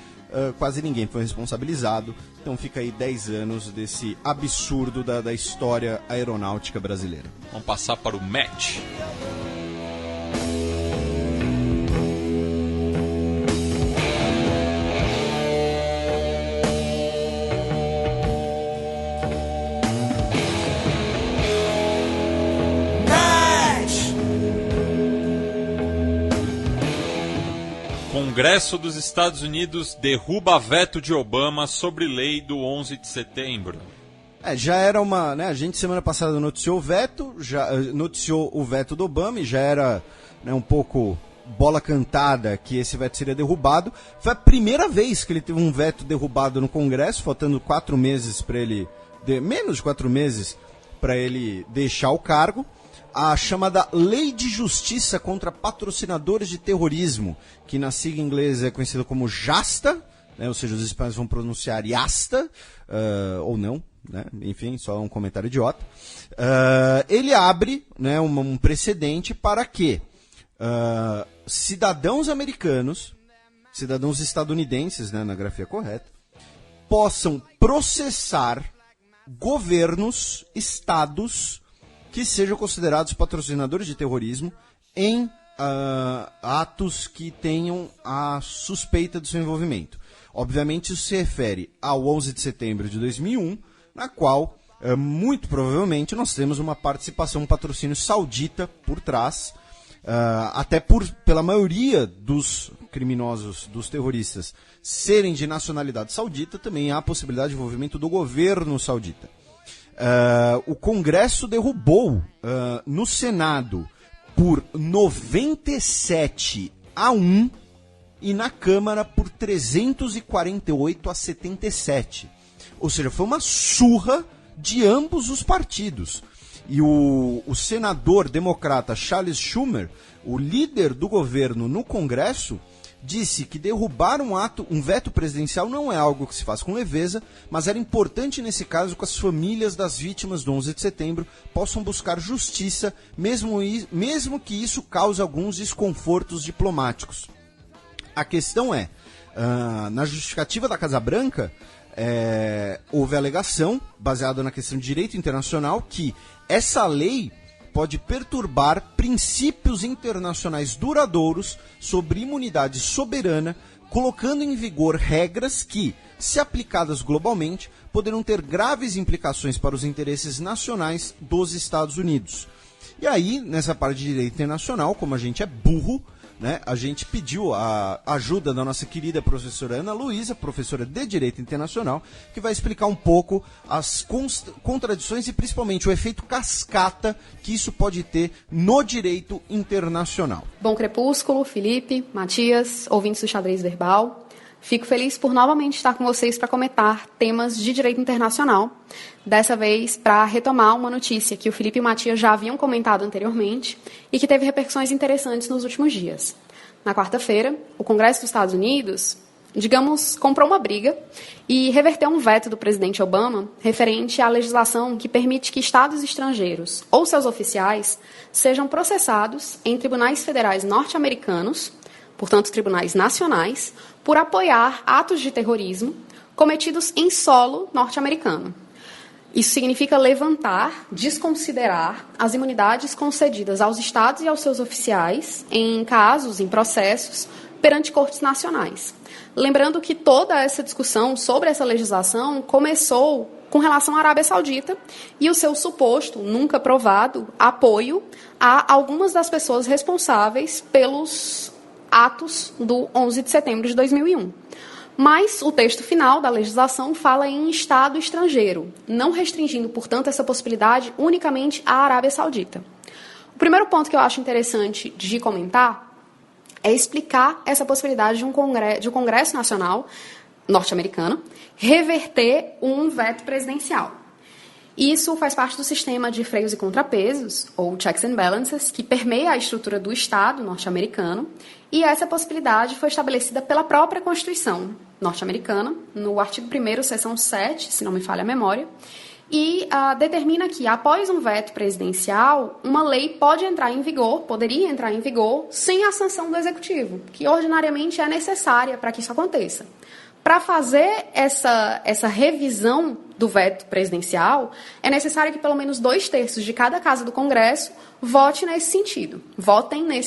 Quase ninguém foi responsabilizado. Então fica aí 10 anos desse absurdo da história aeronáutica brasileira. Vamos passar para o match. Congresso dos Estados Unidos derruba veto de Obama sobre lei do 11 de setembro. Já era uma... Né, a gente semana passada noticiou o veto, noticiou o veto do Obama e já era, né, um pouco bola cantada que esse veto seria derrubado. Foi a primeira vez que ele teve um veto derrubado no Congresso, faltando 4 meses para ele... menos de 4 meses para ele deixar o cargo. A chamada Lei de Justiça contra Patrocinadores de Terrorismo, que na sigla inglesa é conhecida como JASTA, né, ou seja, os espanhóis vão pronunciar JASTA, ou não, né, enfim, só um comentário idiota. Ele abre, né, um precedente para que cidadãos americanos, cidadãos estadunidenses, né, na grafia correta, possam processar governos, estados, que sejam considerados patrocinadores de terrorismo em atos que tenham a suspeita do seu envolvimento. Obviamente isso se refere ao 11 de setembro de 2001, na qual, muito provavelmente, nós temos uma participação, um patrocínio saudita por trás, até pela maioria dos criminosos, dos terroristas, serem de nacionalidade saudita, também há a possibilidade de envolvimento do governo saudita. O Congresso derrubou no Senado por 97-1 e na Câmara por 348-77. Ou seja, foi uma surra de ambos os partidos. E o senador democrata Charles Schumer, o líder do governo no Congresso, disse que derrubar um veto presidencial não é algo que se faz com leveza, mas era importante nesse caso que as famílias das vítimas do 11 de setembro possam buscar justiça, mesmo que isso cause alguns desconfortos diplomáticos. A questão é, na justificativa da Casa Branca, houve a alegação, baseada na questão de direito internacional, que essa lei pode perturbar princípios internacionais duradouros sobre imunidade soberana, colocando em vigor regras que, se aplicadas globalmente, poderão ter graves implicações para os interesses nacionais dos Estados Unidos. E aí, nessa parte de direito internacional, como a gente é burro, né, a gente pediu a ajuda da nossa querida professora Ana Luísa, professora de Direito Internacional, que vai explicar um pouco as contradições e principalmente o efeito cascata que isso pode ter no direito internacional. Bom crepúsculo, Felipe, Matias, ouvintes do Xadrez Verbal. Fico feliz por novamente estar com vocês para comentar temas de direito internacional. Dessa vez, para retomar uma notícia que o Felipe e o Matias já haviam comentado anteriormente e que teve repercussões interessantes nos últimos dias. Na quarta-feira, o Congresso dos Estados Unidos, comprou uma briga e reverteu um veto do presidente Obama referente à legislação que permite que estados estrangeiros ou seus oficiais sejam processados em tribunais federais norte-americanos, portanto, tribunais nacionais, por apoiar atos de terrorismo cometidos em solo norte-americano. Isso significa levantar, desconsiderar as imunidades concedidas aos estados e aos seus oficiais em casos, em processos, perante cortes nacionais. Lembrando que toda essa discussão sobre essa legislação começou com relação à Arábia Saudita e o seu suposto, nunca provado, apoio a algumas das pessoas responsáveis pelos atos do 11 de setembro de 2001. Mas o texto final da legislação fala em Estado estrangeiro, não restringindo, portanto, essa possibilidade unicamente à Arábia Saudita. O primeiro ponto que eu acho interessante de comentar é explicar essa possibilidade de um Congresso Nacional norte-americano reverter um veto presidencial. Isso faz parte do sistema de freios e contrapesos, ou checks and balances, que permeia a estrutura do Estado norte-americano, e essa possibilidade foi estabelecida pela própria Constituição norte-americana, no artigo 1º, seção 7, se não me falha a memória, e determina que, após um veto presidencial, uma lei poderia entrar em vigor, sem a sanção do Executivo, que ordinariamente é necessária para que isso aconteça. Para fazer essa revisão do veto presidencial, é necessário que pelo menos 2/3 de cada casa do Congresso votem nesse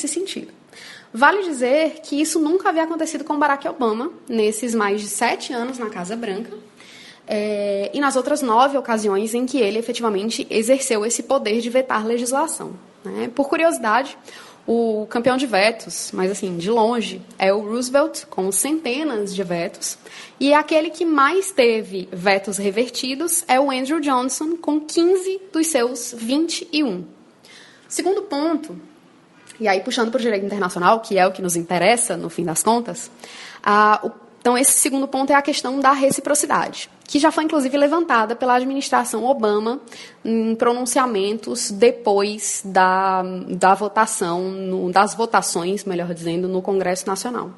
sentido. Vale dizer que isso nunca havia acontecido com Barack Obama, nesses mais de 7 anos na Casa Branca, e nas outras 9 ocasiões em que ele efetivamente exerceu esse poder de vetar legislação. Por curiosidade, O campeão de vetos, mas assim, de longe, é o Roosevelt, com centenas de vetos. E aquele que mais teve vetos revertidos é o Andrew Johnson, com 15 dos seus 21. Segundo ponto, e aí puxando para o direito internacional, que é o que nos interessa, no fim das contas, então esse segundo ponto é a questão da reciprocidade, que já foi, inclusive, levantada pela administração Obama em pronunciamentos depois da votação, das votações, melhor dizendo, no Congresso Nacional.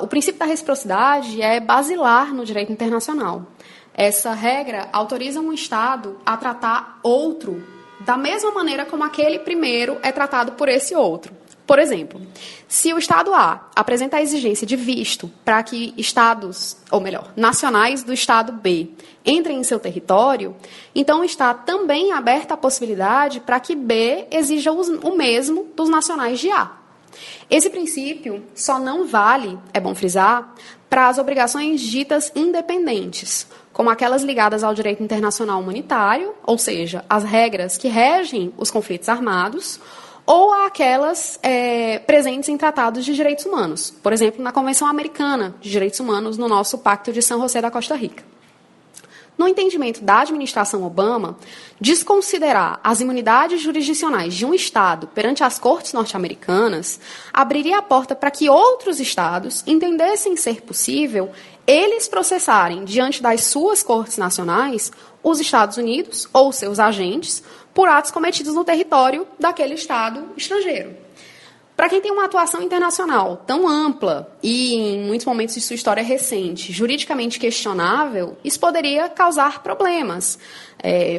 O princípio da reciprocidade é basilar no direito internacional. Essa regra autoriza um Estado a tratar outro da mesma maneira como aquele primeiro é tratado por esse outro. Por exemplo, se o Estado A apresenta a exigência de visto para que estados, ou melhor, nacionais do Estado B entrem em seu território, então está também aberta a possibilidade para que B exija o mesmo dos nacionais de A. Esse princípio só não vale, é bom frisar, para as obrigações ditas independentes, como aquelas ligadas ao direito internacional humanitário, ou seja, as regras que regem os conflitos armados, ou aquelas presentes em tratados de direitos humanos, por exemplo, na Convenção Americana de Direitos Humanos, no nosso Pacto de São José da Costa Rica. No entendimento da administração Obama, desconsiderar as imunidades jurisdicionais de um Estado perante as cortes norte-americanas abriria a porta para que outros Estados entendessem ser possível eles processarem, diante das suas cortes nacionais, os Estados Unidos ou seus agentes por atos cometidos no território daquele Estado estrangeiro. Para quem tem uma atuação internacional tão ampla e, em muitos momentos de sua história recente, juridicamente questionável, isso poderia causar problemas.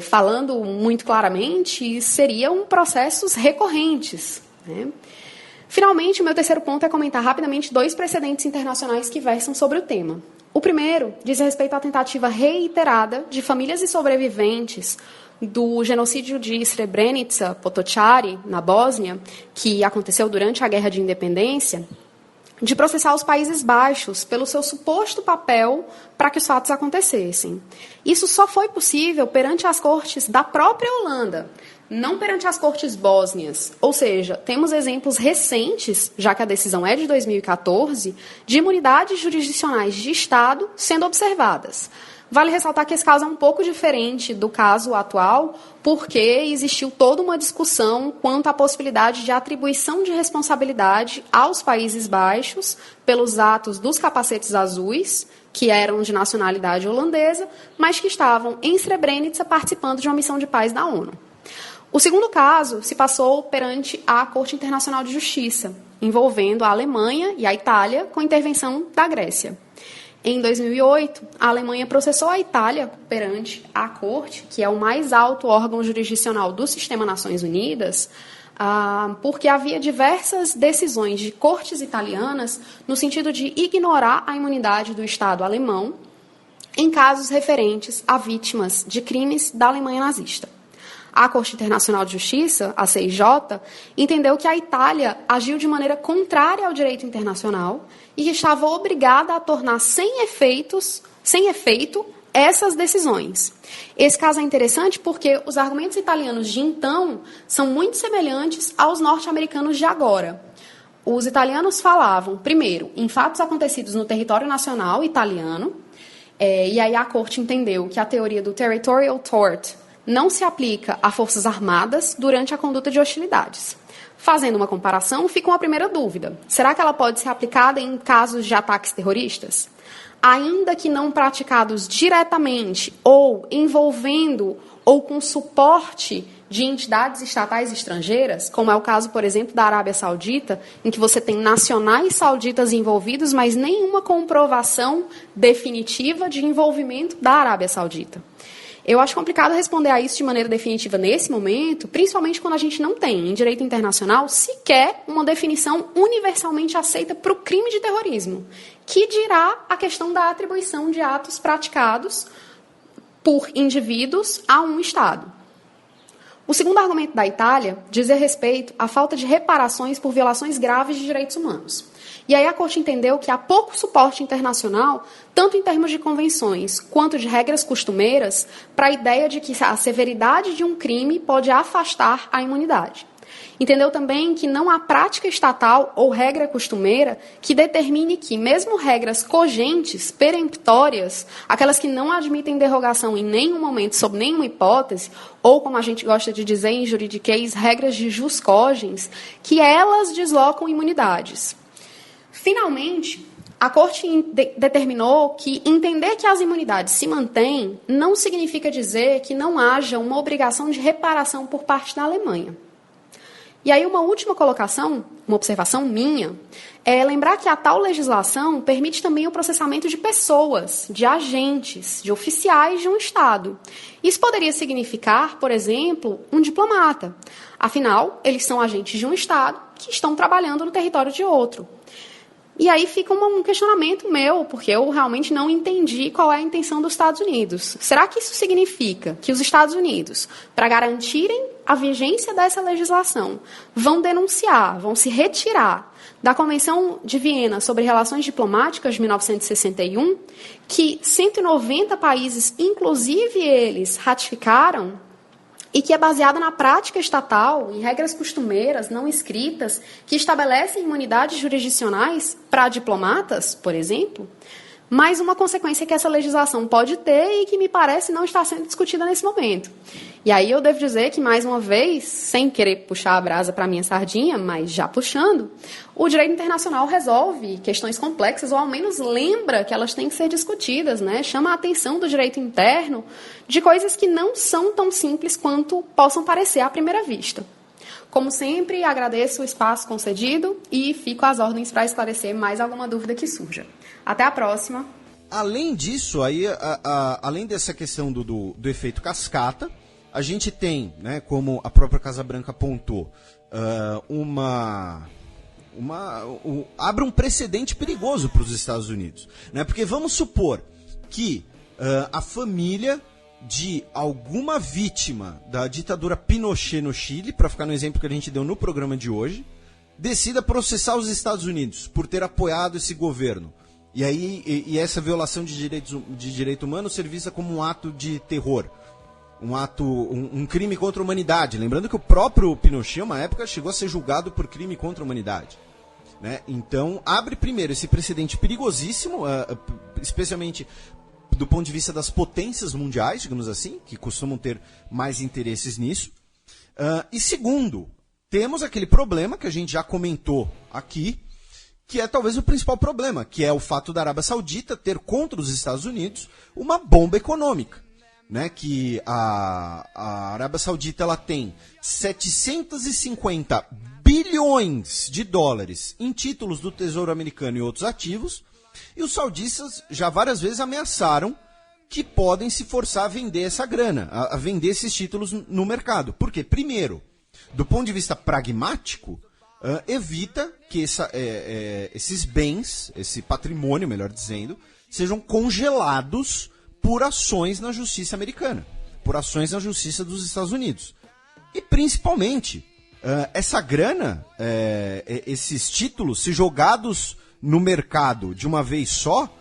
Falando muito claramente, seriam processos recorrentes, né? Finalmente, o meu terceiro ponto é comentar rapidamente 2 precedentes internacionais que versam sobre o tema. O primeiro diz respeito à tentativa reiterada de famílias e sobreviventes do genocídio de Srebrenica, Potocari, na Bósnia, que aconteceu durante a Guerra de Independência, de processar os Países Baixos pelo seu suposto papel para que os fatos acontecessem. Isso só foi possível perante as cortes da própria Holanda, não perante as cortes bósnias. Ou seja, temos exemplos recentes, já que a decisão é de 2014, de imunidades jurisdicionais de Estado sendo observadas. Vale ressaltar que esse caso é um pouco diferente do caso atual, porque existiu toda uma discussão quanto à possibilidade de atribuição de responsabilidade aos Países Baixos pelos atos dos capacetes azuis, que eram de nacionalidade holandesa, mas que estavam em Srebrenica participando de uma missão de paz da ONU. O segundo caso se passou perante a Corte Internacional de Justiça, envolvendo a Alemanha e a Itália com intervenção da Grécia. Em 2008, a Alemanha processou a Itália perante a Corte, que é o mais alto órgão jurisdicional do Sistema Nações Unidas, porque havia diversas decisões de cortes italianas no sentido de ignorar a imunidade do Estado alemão em casos referentes a vítimas de crimes da Alemanha nazista. A Corte Internacional de Justiça, a CIJ, entendeu que a Itália agiu de maneira contrária ao direito internacional e que estava obrigada a tornar sem efeito essas decisões. Esse caso é interessante porque os argumentos italianos de então são muito semelhantes aos norte-americanos de agora. Os italianos falavam, primeiro, em fatos acontecidos no território nacional italiano, e aí a Corte entendeu que a teoria do territorial tort não se aplica a forças armadas durante a conduta de hostilidades. Fazendo uma comparação, fica uma primeira dúvida. Será que ela pode ser aplicada em casos de ataques terroristas? Ainda que não praticados diretamente ou envolvendo ou com suporte de entidades estatais estrangeiras, como é o caso, por exemplo, da Arábia Saudita, em que você tem nacionais sauditas envolvidos, mas nenhuma comprovação definitiva de envolvimento da Arábia Saudita. Eu acho complicado responder a isso de maneira definitiva nesse momento, principalmente quando a gente não tem, em direito internacional, sequer uma definição universalmente aceita para o crime de terrorismo, que dirá a questão da atribuição de atos praticados por indivíduos a um Estado. O segundo argumento da Itália dizia respeito à falta de reparações por violações graves de direitos humanos. E aí a Corte entendeu que há pouco suporte internacional, tanto em termos de convenções quanto de regras costumeiras, para a ideia de que a severidade de um crime pode afastar a imunidade. Entendeu também que não há prática estatal ou regra costumeira que determine que, mesmo regras cogentes, peremptórias, aquelas que não admitem derrogação em nenhum momento, sob nenhuma hipótese, ou, como a gente gosta de dizer em juridiquês, regras de jus cogens, que elas deslocam imunidades. Finalmente, a Corte determinou que entender que as imunidades se mantêm não significa dizer que não haja uma obrigação de reparação por parte da Alemanha. E aí uma última colocação, uma observação minha, é lembrar que a tal legislação permite também o processamento de pessoas, de agentes, de oficiais de um Estado. Isso poderia significar, por exemplo, um diplomata. Afinal, eles são agentes de um Estado que estão trabalhando no território de outro. E aí fica um questionamento meu, porque eu realmente não entendi qual é a intenção dos Estados Unidos. Será que isso significa que os Estados Unidos, para garantirem a vigência dessa legislação, vão denunciar, vão se retirar da Convenção de Viena sobre Relações Diplomáticas de 1961, que 190 países, inclusive eles, ratificaram, e que é baseada na prática estatal, em regras costumeiras, não escritas, que estabelecem imunidades jurisdicionais para diplomatas, por exemplo, mais uma consequência que essa legislação pode ter e que me parece não está sendo discutida nesse momento. E aí eu devo dizer que, mais uma vez, sem querer puxar a brasa para a minha sardinha, mas já puxando, o direito internacional resolve questões complexas, ou ao menos lembra que elas têm que ser discutidas, né? Chama a atenção do direito interno de coisas que não são tão simples quanto possam parecer à primeira vista. Como sempre, agradeço o espaço concedido e fico às ordens para esclarecer mais alguma dúvida que surja. Até a próxima. Além disso, aí, além dessa questão do efeito cascata, a gente tem, né, como a própria Casa Branca apontou, abre um precedente perigoso para os Estados Unidos. Né? Porque vamos supor que a família de alguma vítima da ditadura Pinochet no Chile, para ficar no exemplo que a gente deu no programa de hoje, decida processar os Estados Unidos por ter apoiado esse governo. E aí essa violação de direito humano serviça como um ato de terror, um crime contra a humanidade. Lembrando que o próprio Pinochet, uma época, chegou a ser julgado por crime contra a humanidade. Né? Então, abre primeiro esse precedente perigosíssimo, especialmente do ponto de vista das potências mundiais, digamos assim, que costumam ter mais interesses nisso. E segundo, temos aquele problema que a gente já comentou aqui, que é talvez o principal problema, que é o fato da Arábia Saudita ter contra os Estados Unidos uma bomba econômica. Né, que a Arábia Saudita ela tem 750 bilhões de dólares em títulos do Tesouro Americano e outros ativos, e os saudistas já várias vezes ameaçaram que podem se forçar a vender essa grana, a vender esses títulos no mercado. Por quê? Primeiro, do ponto de vista pragmático, evita que esses bens, esse patrimônio, melhor dizendo, sejam congelados por ações na justiça americana, por ações na justiça dos Estados Unidos. E, principalmente, essa grana, esses títulos, se jogados no mercado de uma vez só,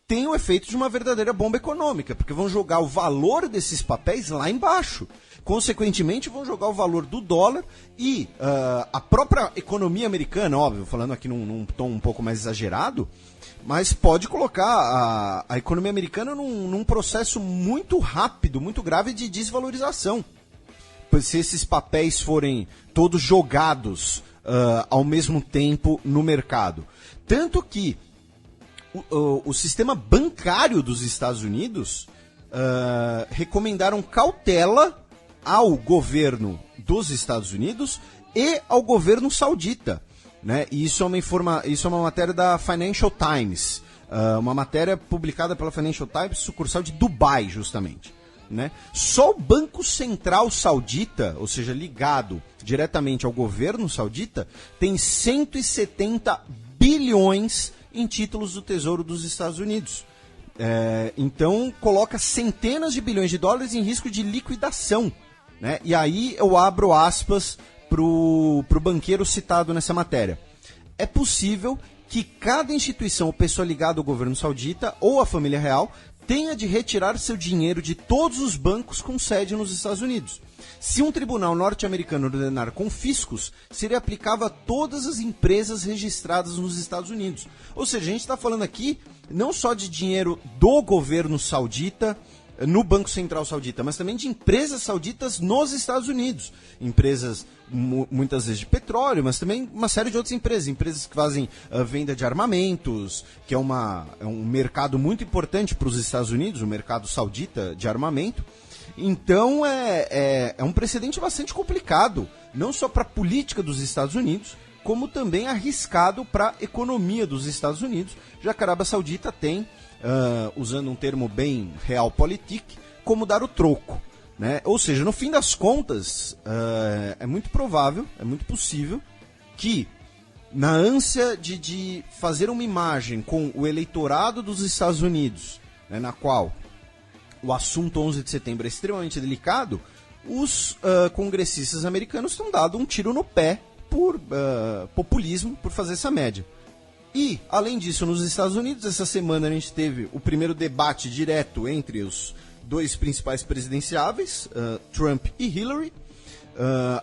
tem o efeito de uma verdadeira bomba econômica, porque vão jogar o valor desses papéis lá embaixo. Consequentemente, vão jogar o valor do dólar e a própria economia americana, óbvio, falando aqui num tom um pouco mais exagerado, mas pode colocar a economia americana num processo muito rápido, muito grave de desvalorização. Pois se esses papéis forem todos jogados ao mesmo tempo no mercado. Tanto que o sistema bancário dos Estados Unidos recomendaram cautela ao governo dos Estados Unidos e ao governo saudita. Né? E isso é uma matéria da Financial Times, uma matéria publicada pela Financial Times, sucursal de Dubai, justamente. Né? Só o Banco Central Saudita, ou seja, ligado diretamente ao governo saudita, tem 170 bilhões em títulos do Tesouro dos Estados Unidos. Então, coloca centenas de bilhões de dólares em risco de liquidação. Né? E aí eu abro aspas pro banqueiro citado nessa matéria. É possível que cada instituição ou pessoa ligada ao governo saudita ou à família real tenha de retirar seu dinheiro de todos os bancos com sede nos Estados Unidos. Se um tribunal norte-americano ordenar confiscos, seria aplicável a todas as empresas registradas nos Estados Unidos. Ou seja, a gente está falando aqui não só de dinheiro do governo saudita, no Banco Central Saudita, mas também de empresas sauditas nos Estados Unidos. Empresas, muitas vezes de petróleo, mas também uma série de outras empresas. Empresas que fazem venda de armamentos, que é um mercado muito importante para os Estados Unidos, o mercado saudita de armamento. Então é um precedente bastante complicado, não só para a política dos Estados Unidos, como também arriscado para a economia dos Estados Unidos, já que a Arábia Saudita tem, usando um termo bem realpolitik, como dar o troco. Né? Ou seja, no fim das contas, é muito provável, é muito possível que, na ânsia de fazer uma imagem com o eleitorado dos Estados Unidos, né, na qual o assunto 11 de setembro é extremamente delicado, os congressistas americanos estão dando um tiro no pé por populismo, por fazer essa média. E, além disso, nos Estados Unidos, essa semana a gente teve o primeiro debate direto entre os dois principais presidenciáveis, Trump e Hillary.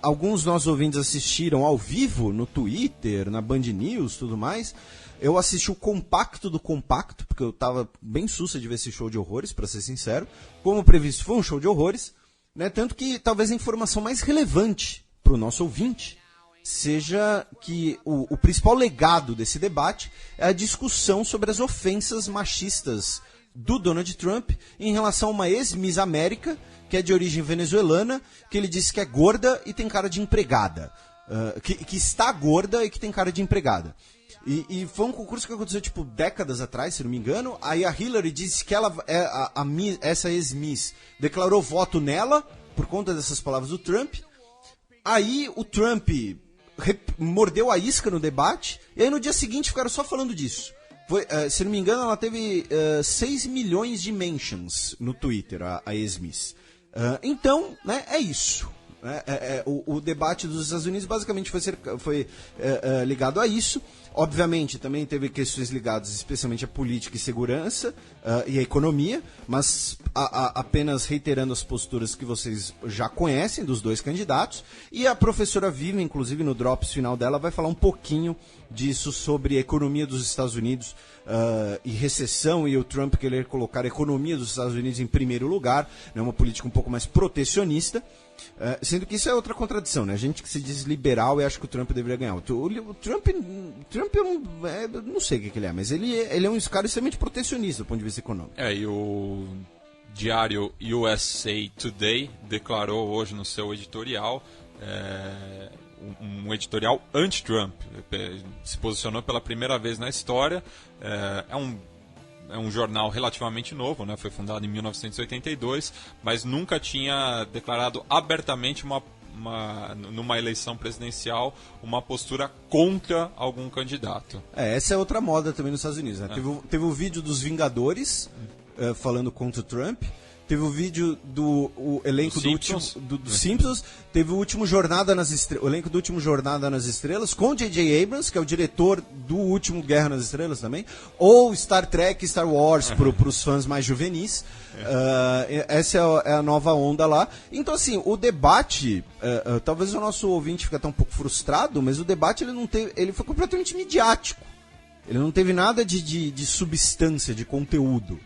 Alguns nossos ouvintes assistiram ao vivo no Twitter, na Band News e tudo mais. Eu assisti o compacto do compacto, porque eu estava bem sussa de ver esse show de horrores, para ser sincero. Como previsto, foi um show de horrores, né? Tanto que talvez a informação mais relevante para o nosso ouvinte seja que o principal legado desse debate é a discussão sobre as ofensas machistas do Donald Trump em relação a uma ex-Miss América, que é de origem venezuelana, que ele disse que é gorda e tem cara de empregada. Que está gorda e que tem cara de empregada. E foi um concurso que aconteceu, tipo, décadas atrás, se não me engano. Aí a Hillary disse que ela, essa ex-Miss declarou voto nela, por conta dessas palavras do Trump. Aí o Trump mordeu a isca no debate, e aí no dia seguinte ficaram só falando disso. Se não me engano, ela teve 6 milhões de mentions no Twitter, a ex-Miss. Então, né, é isso. O debate dos Estados Unidos basicamente foi ligado a isso. Obviamente, também teve questões ligadas especialmente à política e segurança e à economia, mas apenas reiterando as posturas que vocês já conhecem dos dois candidatos. E a professora Vivian, inclusive no Drops final dela, vai falar um pouquinho disso sobre a economia dos Estados Unidos e recessão, e o Trump querer colocar a economia dos Estados Unidos em primeiro lugar, né, uma política um pouco mais protecionista. Sendo que isso é outra contradição, né? A gente que se diz liberal e acha que o Trump deveria ganhar. O Trump eu não sei o que ele é, mas ele é um cara extremamente protecionista do ponto de vista econômico. E o diário USA Today declarou hoje no seu editorial, um editorial anti-Trump, se posicionou pela primeira vez na história. É um jornal relativamente novo, né? Foi fundado em 1982, mas nunca tinha declarado abertamente numa eleição presidencial uma postura contra algum candidato. Essa é outra moda também nos Estados Unidos, né? Teve o vídeo dos Vingadores falando contra o Trump. Teve o vídeo do elenco do Simpsons. Teve o último Jornada nas Estrelas, o elenco do último Jornada nas Estrelas, com J.J. Abrams, que é o diretor do último Guerra nas Estrelas também. Ou Star Trek e Star Wars para os fãs mais juvenis. Essa é a nova onda lá. Então, assim, o debate, talvez o nosso ouvinte fique até um pouco frustrado, mas o debate ele foi completamente midiático. Ele não teve nada de substância, de conteúdo.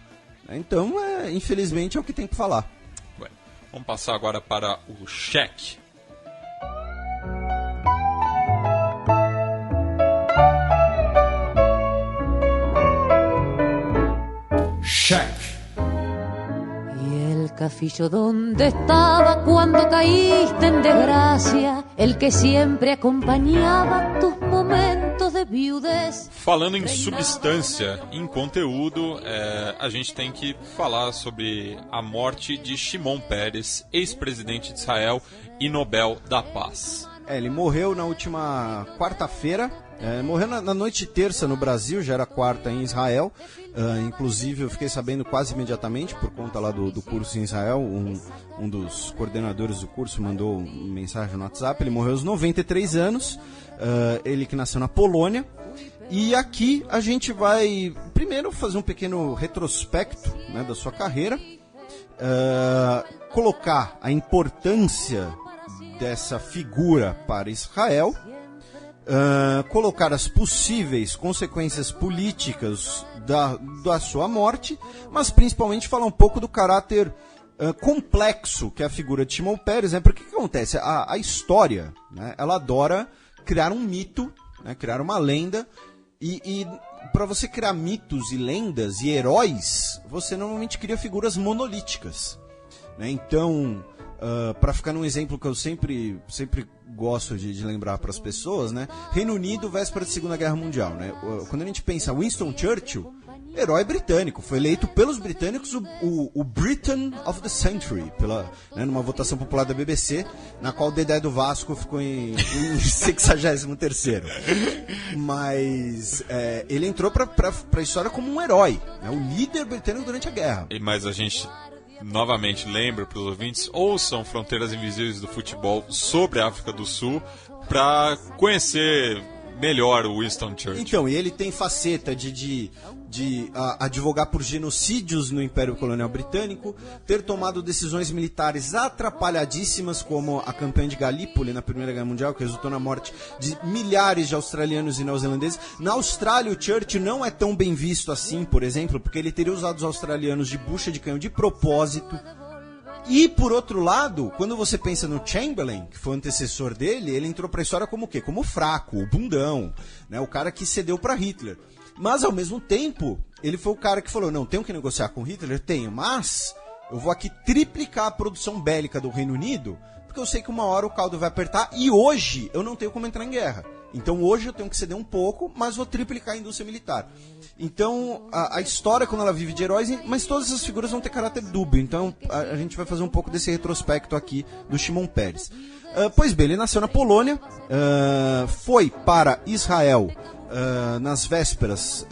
Então, infelizmente, é o que tem que falar. Vamos passar agora para o cheque. Cheque. Y el cafillo donde estaba cuando caíste en desgracia, el que siempre acompañaba tus momentos de viudez. Falando em substância, em conteúdo, a gente tem que falar sobre a morte de Shimon Peres, ex-presidente de Israel e Nobel da Paz. Ele morreu na última quarta-feira. Morreu na noite de terça no Brasil, já era quarta em Israel. Inclusive eu fiquei sabendo quase imediatamente por conta lá do curso em Israel. Um dos coordenadores do curso mandou mensagem no WhatsApp. Ele morreu aos 93 anos. Ele que nasceu na Polônia. E aqui a gente vai primeiro fazer um pequeno retrospecto, né, da sua carreira. colocar a importância dessa figura para Israel, colocar as possíveis consequências políticas da sua morte, mas principalmente falar um pouco do caráter complexo que é a figura de Shimon Peres, né? Porque o que acontece? A história, né, ela adora criar um mito, né, criar uma lenda, e para você criar mitos e lendas e heróis, você normalmente cria figuras monolíticas, né? Então, para ficar num exemplo que eu sempre gosto de lembrar para as pessoas, né? Reino Unido, véspera da Segunda Guerra Mundial, né? Quando a gente pensa Winston Churchill, herói britânico, foi eleito pelos britânicos o Briton of the Century, né, numa votação popular da BBC, na qual o Dedé do Vasco ficou em 63º. Mas ele entrou para a história como um herói, né, o líder britânico durante a guerra. Mas a gente novamente lembra para os ouvintes, ouçam Fronteiras Invisíveis do Futebol sobre a África do Sul para conhecer melhor o Winston Churchill. Então, e ele tem faceta de advogar por genocídios no Império Colonial Britânico, ter tomado decisões militares atrapalhadíssimas, como a campanha de Galípoli na Primeira Guerra Mundial, que resultou na morte de milhares de australianos e neozelandeses. Na Austrália, o Churchill não é tão bem visto assim, por exemplo, porque ele teria usado os australianos de bucha de canhão de propósito. E, por outro lado, quando você pensa no Chamberlain, que foi o antecessor dele, ele entrou para a história como o quê? Como o fraco, o bundão, né? O cara que cedeu para Hitler. Mas, ao mesmo tempo, ele foi o cara que falou, não, tenho que negociar com Hitler? Tenho, mas eu vou aqui triplicar a produção bélica do Reino Unido, porque eu sei que uma hora o caldo vai apertar e hoje eu não tenho como entrar em guerra. Então hoje eu tenho que ceder um pouco, mas vou triplicar a indústria militar. Então a história, quando ela vive de heróis, mas todas essas figuras vão ter caráter dúbio. Então a gente vai fazer um pouco desse retrospecto aqui do Shimon Peres. Pois bem, ele nasceu na Polônia, foi para Israel nas vésperas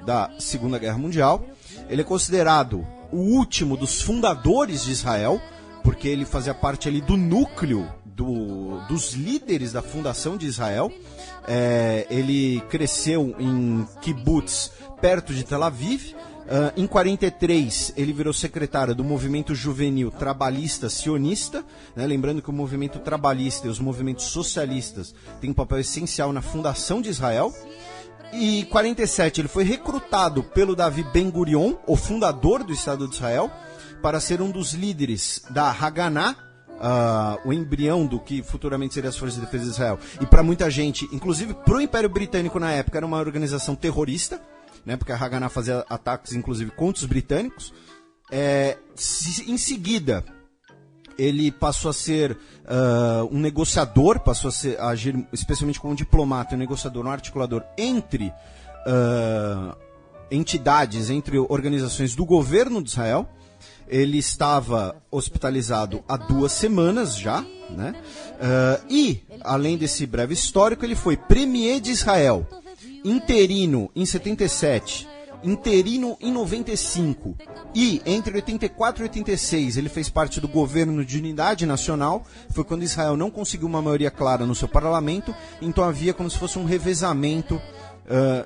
da Segunda Guerra Mundial. Ele é considerado o último dos fundadores de Israel, porque ele fazia parte ali do núcleo dos líderes da fundação de Israel. Ele cresceu em kibbutz perto de Tel Aviv. Em 43 ele virou secretário do movimento juvenil trabalhista sionista, né? Lembrando que o movimento trabalhista e os movimentos socialistas têm um papel essencial na fundação de Israel. E em 47 ele foi recrutado pelo Davi Ben-Gurion, o fundador do Estado de Israel, para ser um dos líderes da Haganah, o embrião do que futuramente seria as Forças de Defesa de Israel. E para muita gente, inclusive para o Império Britânico na época, era uma organização terrorista, né, porque a Haganah fazia ataques inclusive contra os britânicos. Em seguida, ele passou a ser um negociador, passou a agir especialmente como um diplomata, um negociador, um articulador entre entidades, entre organizações do governo de Israel. Ele estava hospitalizado há 2 semanas já, né? E, além desse breve histórico, ele foi premier de Israel, interino em 77, interino em 95, e entre 84 e 86 ele fez parte do governo de unidade nacional. Foi quando Israel não conseguiu uma maioria clara no seu parlamento, então havia como se fosse um revezamento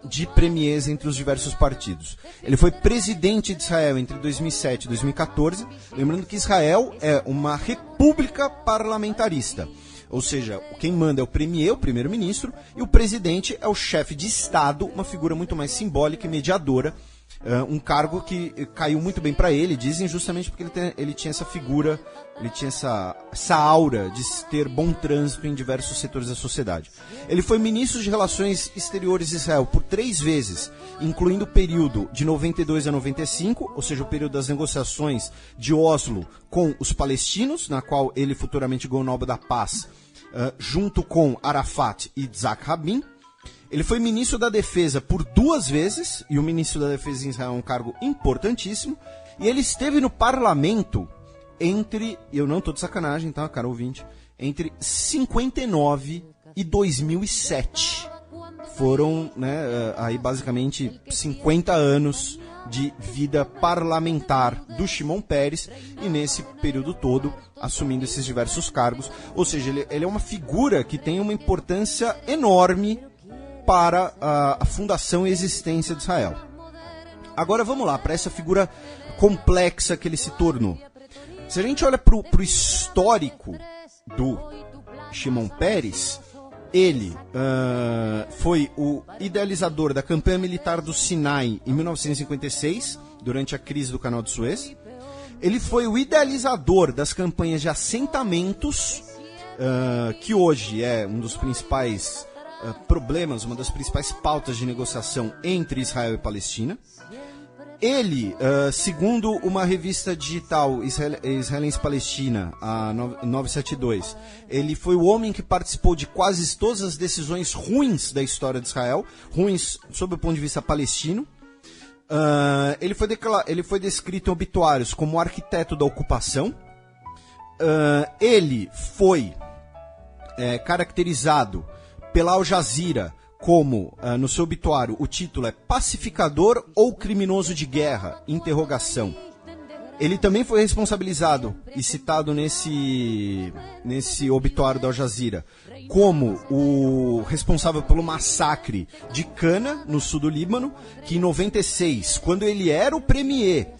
de premiers entre os diversos partidos. Ele foi presidente de Israel entre 2007 e 2014, lembrando que Israel é uma república parlamentarista, ou seja, quem manda é o premier, o primeiro-ministro, e o presidente é o chefe de Estado, uma figura muito mais simbólica e mediadora, um cargo que caiu muito bem para ele, dizem justamente porque ele tinha essa figura, ele tinha essa aura de ter bom trânsito em diversos setores da sociedade. Ele foi ministro de Relações Exteriores de Israel por 3 vezes, incluindo o período de 92 a 95, ou seja, o período das negociações de Oslo com os palestinos, na qual ele futuramente ganhou o Nobel da Paz, junto com Arafat e Yitzhak Rabin. Ele foi ministro da Defesa por 2 vezes, e o ministro da Defesa em Israel é um cargo importantíssimo, e ele esteve no parlamento entre, eu não estou de sacanagem, tá, cara ouvinte, entre 59 e 2007. Foram, né, aí basicamente 50 anos de vida parlamentar do Shimon Peres, e nesse período todo assumindo esses diversos cargos. Ou seja, ele é uma figura que tem uma importância enorme para a fundação e existência de Israel. Agora vamos lá, para essa figura complexa que ele se tornou. Se a gente olha pro histórico do Shimon Peres, ele foi o idealizador da campanha militar do Sinai em 1956, durante a crise do Canal de Suez. Ele foi o idealizador das campanhas de assentamentos, que hoje é um dos principais problemas, uma das principais pautas de negociação entre Israel e Palestina. Ele, segundo uma revista digital israelense-palestina, a 972, ele foi o homem que participou de quase todas as decisões ruins da história de Israel, ruins sob o ponto de vista palestino. Ele foi descrito em obituários como o arquiteto da ocupação. Ele foi caracterizado pela Al Jazeera como, no seu obituário, o título é Pacificador ou Criminoso de Guerra? Interrogação. Ele também foi responsabilizado e citado nesse obituário da Al Jazeera como o responsável pelo massacre de Cana, no sul do Líbano, que em 96, quando ele era o premier,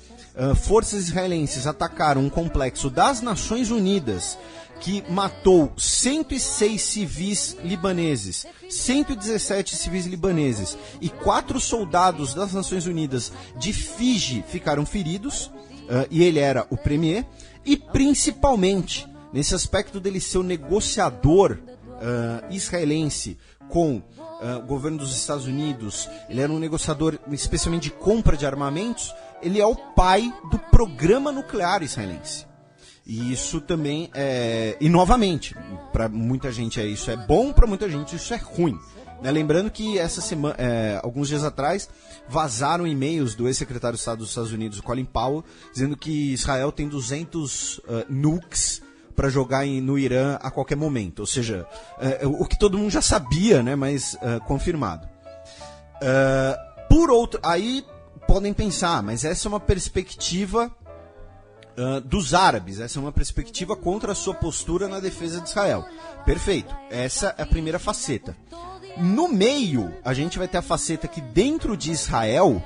forças israelenses atacaram um complexo das Nações Unidas que matou 106 civis libaneses, 117 civis libaneses e 4 soldados das Nações Unidas de Fiji ficaram feridos, e ele era o premier, e principalmente nesse aspecto dele ser o negociador israelense com o governo dos Estados Unidos. Ele era um negociador especialmente de compra de armamentos. Ele é o pai do programa nuclear israelense. E isso também e novamente, para muita gente isso é bom, para muita gente isso é ruim. Lembrando que essa semana, alguns dias atrás, vazaram e-mails do ex-secretário de Estado dos Estados Unidos, Colin Powell, dizendo que Israel tem 200 nukes para jogar no Irã a qualquer momento. Ou seja, o que todo mundo já sabia, né, mas confirmado. Por outro, aí podem pensar, mas essa é uma perspectiva dos árabes, essa é uma perspectiva contra a sua postura na defesa de Israel. Perfeito, essa é a primeira faceta. No meio, a gente vai ter a faceta que dentro de Israel,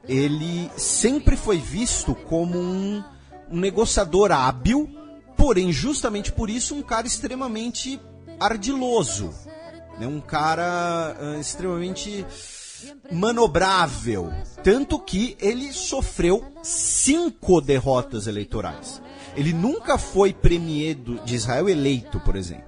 ele sempre foi visto como um negociador hábil, porém, justamente por isso, um cara extremamente ardiloso, né? Um cara extremamente manobrável, tanto que ele sofreu 5 derrotas eleitorais. Ele nunca foi premier de Israel eleito, por exemplo.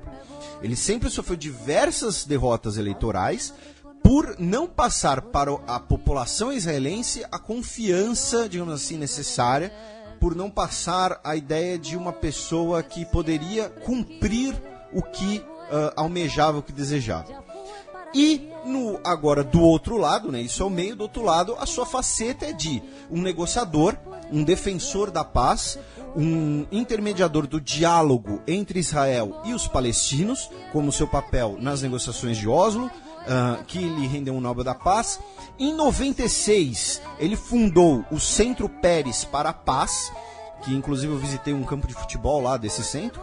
Ele sempre sofreu diversas derrotas eleitorais por não passar para a população israelense a confiança, digamos assim, necessária, por não passar a ideia de uma pessoa que poderia cumprir o que almejava, o que desejava. E agora do outro lado, né, isso é o meio, do outro lado, a sua faceta é de um negociador, um defensor da paz, um intermediador do diálogo entre Israel e os palestinos, como seu papel nas negociações de Oslo, que lhe rendeu um Nobel da Paz. Em 96, ele fundou o Centro Peres para a Paz, que inclusive eu visitei um campo de futebol lá desse centro,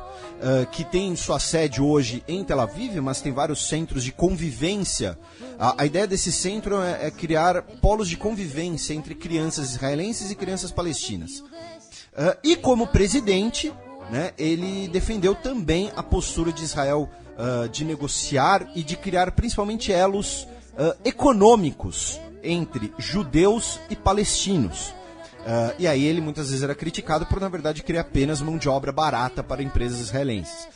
que tem sua sede hoje em Tel Aviv, mas tem vários centros de convivência. A ideia desse centro é criar polos de convivência entre crianças israelenses e crianças palestinas. E como presidente, né, ele defendeu também a postura de Israel de negociar e de criar principalmente elos econômicos entre judeus e palestinos. E aí ele muitas vezes era criticado por, na verdade, criar apenas mão de obra barata para empresas israelenses.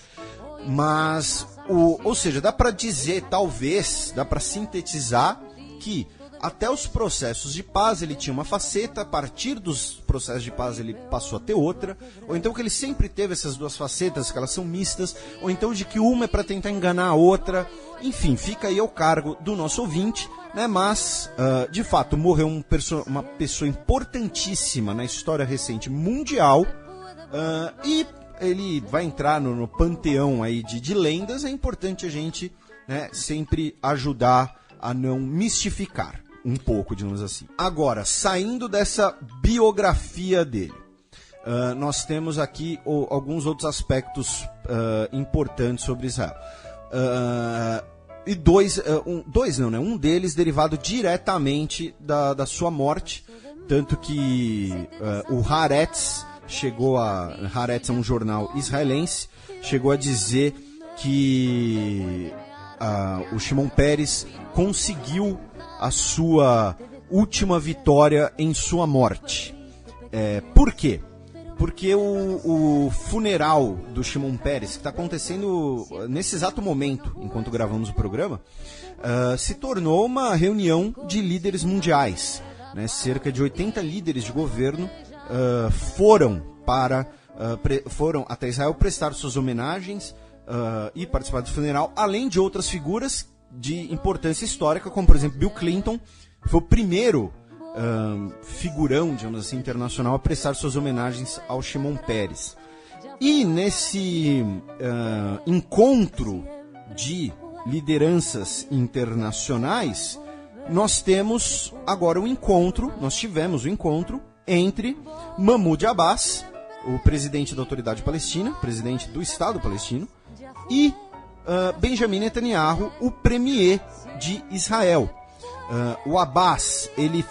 Mas, ou seja, dá para dizer, talvez, dá para sintetizar que até os processos de paz ele tinha uma faceta, a partir dos processos de paz ele passou a ter outra, ou então que ele sempre teve essas duas facetas, que elas são mistas, ou então de que uma é para tentar enganar a outra. Enfim, fica aí ao cargo do nosso ouvinte, né? Mas, de fato, morreu uma pessoa importantíssima na história recente mundial, e ele vai entrar no panteão aí de lendas. É importante a gente, né, sempre ajudar a não mistificar um pouco, digamos assim. Agora, saindo dessa biografia dele, nós temos aqui alguns outros aspectos importantes sobre Israel. E um deles derivado diretamente da sua morte, tanto que o Haaretz Haaretz é um jornal israelense, chegou a dizer que o Shimon Peres conseguiu a sua última vitória em sua morte. Por quê? Porque o funeral do Shimon Peres, que está acontecendo nesse exato momento, enquanto gravamos o programa, se tornou uma reunião de líderes mundiais. Né? Cerca de 80 líderes de governo foram até Israel prestar suas homenagens e participar do funeral, além de outras figuras de importância histórica, como por exemplo Bill Clinton, que foi o primeiro figurão, digamos assim, internacional a prestar suas homenagens ao Shimon Peres. E nesse encontro de lideranças internacionais, nós tivemos o encontro entre Mahmoud Abbas, o presidente da Autoridade Palestina, presidente do Estado palestino, e Benjamin Netanyahu, o premier de Israel. O Abbas, ele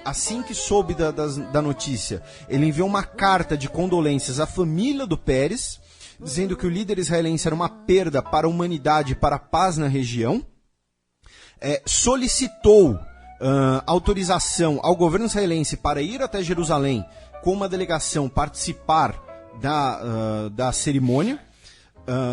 assim que soube da notícia, ele enviou uma carta de condolências à família do Peres, dizendo que o líder israelense era uma perda para a humanidade e para a paz na região. Solicitou autorização ao governo israelense para ir até Jerusalém com uma delegação participar da cerimônia,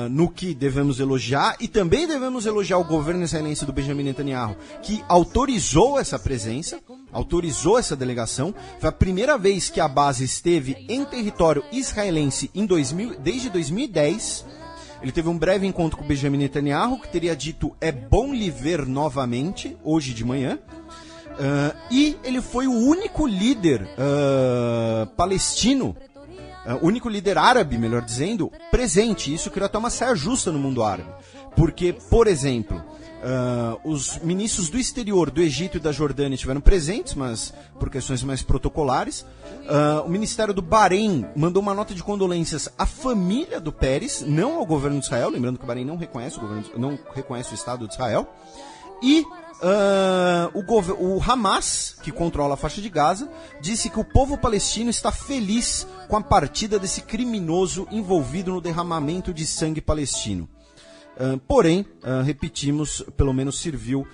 no que devemos elogiar, e também devemos elogiar o governo israelense do Benjamin Netanyahu, que autorizou essa presença, autorizou essa delegação. Foi a primeira vez que a base esteve em território israelense desde 2010. Ele teve um breve encontro com o Benjamin Netanyahu, que teria dito: é bom lhe ver novamente, hoje de manhã. E ele foi o único líder palestino, único líder árabe, melhor dizendo, presente. Isso criou até uma saia justa no mundo árabe. Porque, por exemplo, os ministros do exterior do Egito e da Jordânia estiveram presentes, mas por questões mais protocolares. O Ministério do Bahrein mandou uma nota de condolências à família do Peres, não ao governo de Israel, lembrando que o Bahrein não reconhece o Estado de Israel. E o Hamas, que controla a faixa de Gaza, disse que o povo palestino está feliz com a partida desse criminoso envolvido no derramamento de sangue palestino. Porém, repetimos, pelo menos serviu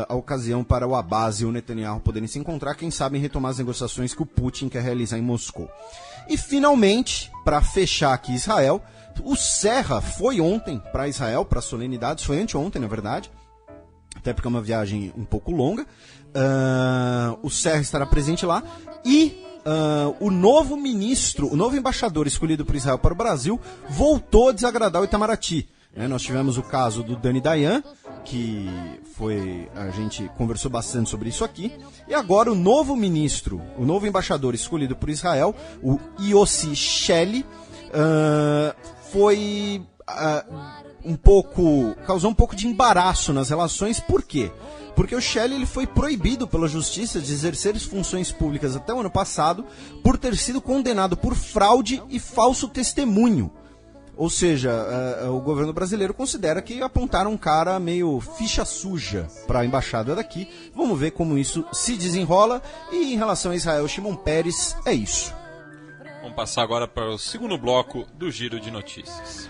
a ocasião para o Abbas e o Netanyahu poderem se encontrar, quem sabe retomar as negociações que o Putin quer realizar em Moscou. E finalmente, para fechar aqui Israel, o Serra foi ontem para Israel, para solenidades, foi anteontem na verdade, até porque é uma viagem um pouco longa. O Serra estará presente lá e o novo embaixador escolhido por Israel para o Brasil voltou a desagradar o Itamaraty. Nós tivemos o caso do Dani Dayan, que a gente conversou bastante sobre isso aqui, e agora o novo embaixador escolhido por Israel, o Yossi Shelley, causou um pouco de embaraço nas relações. Por quê? Porque o Shelley ele foi proibido pela justiça de exercer funções públicas até o ano passado por ter sido condenado por fraude e falso testemunho. Ou seja, o governo brasileiro considera que apontaram um cara meio ficha suja para a embaixada daqui. Vamos ver como isso se desenrola. E em relação a Israel, Shimon Peres, é isso. Vamos passar agora para o segundo bloco do Giro de Notícias.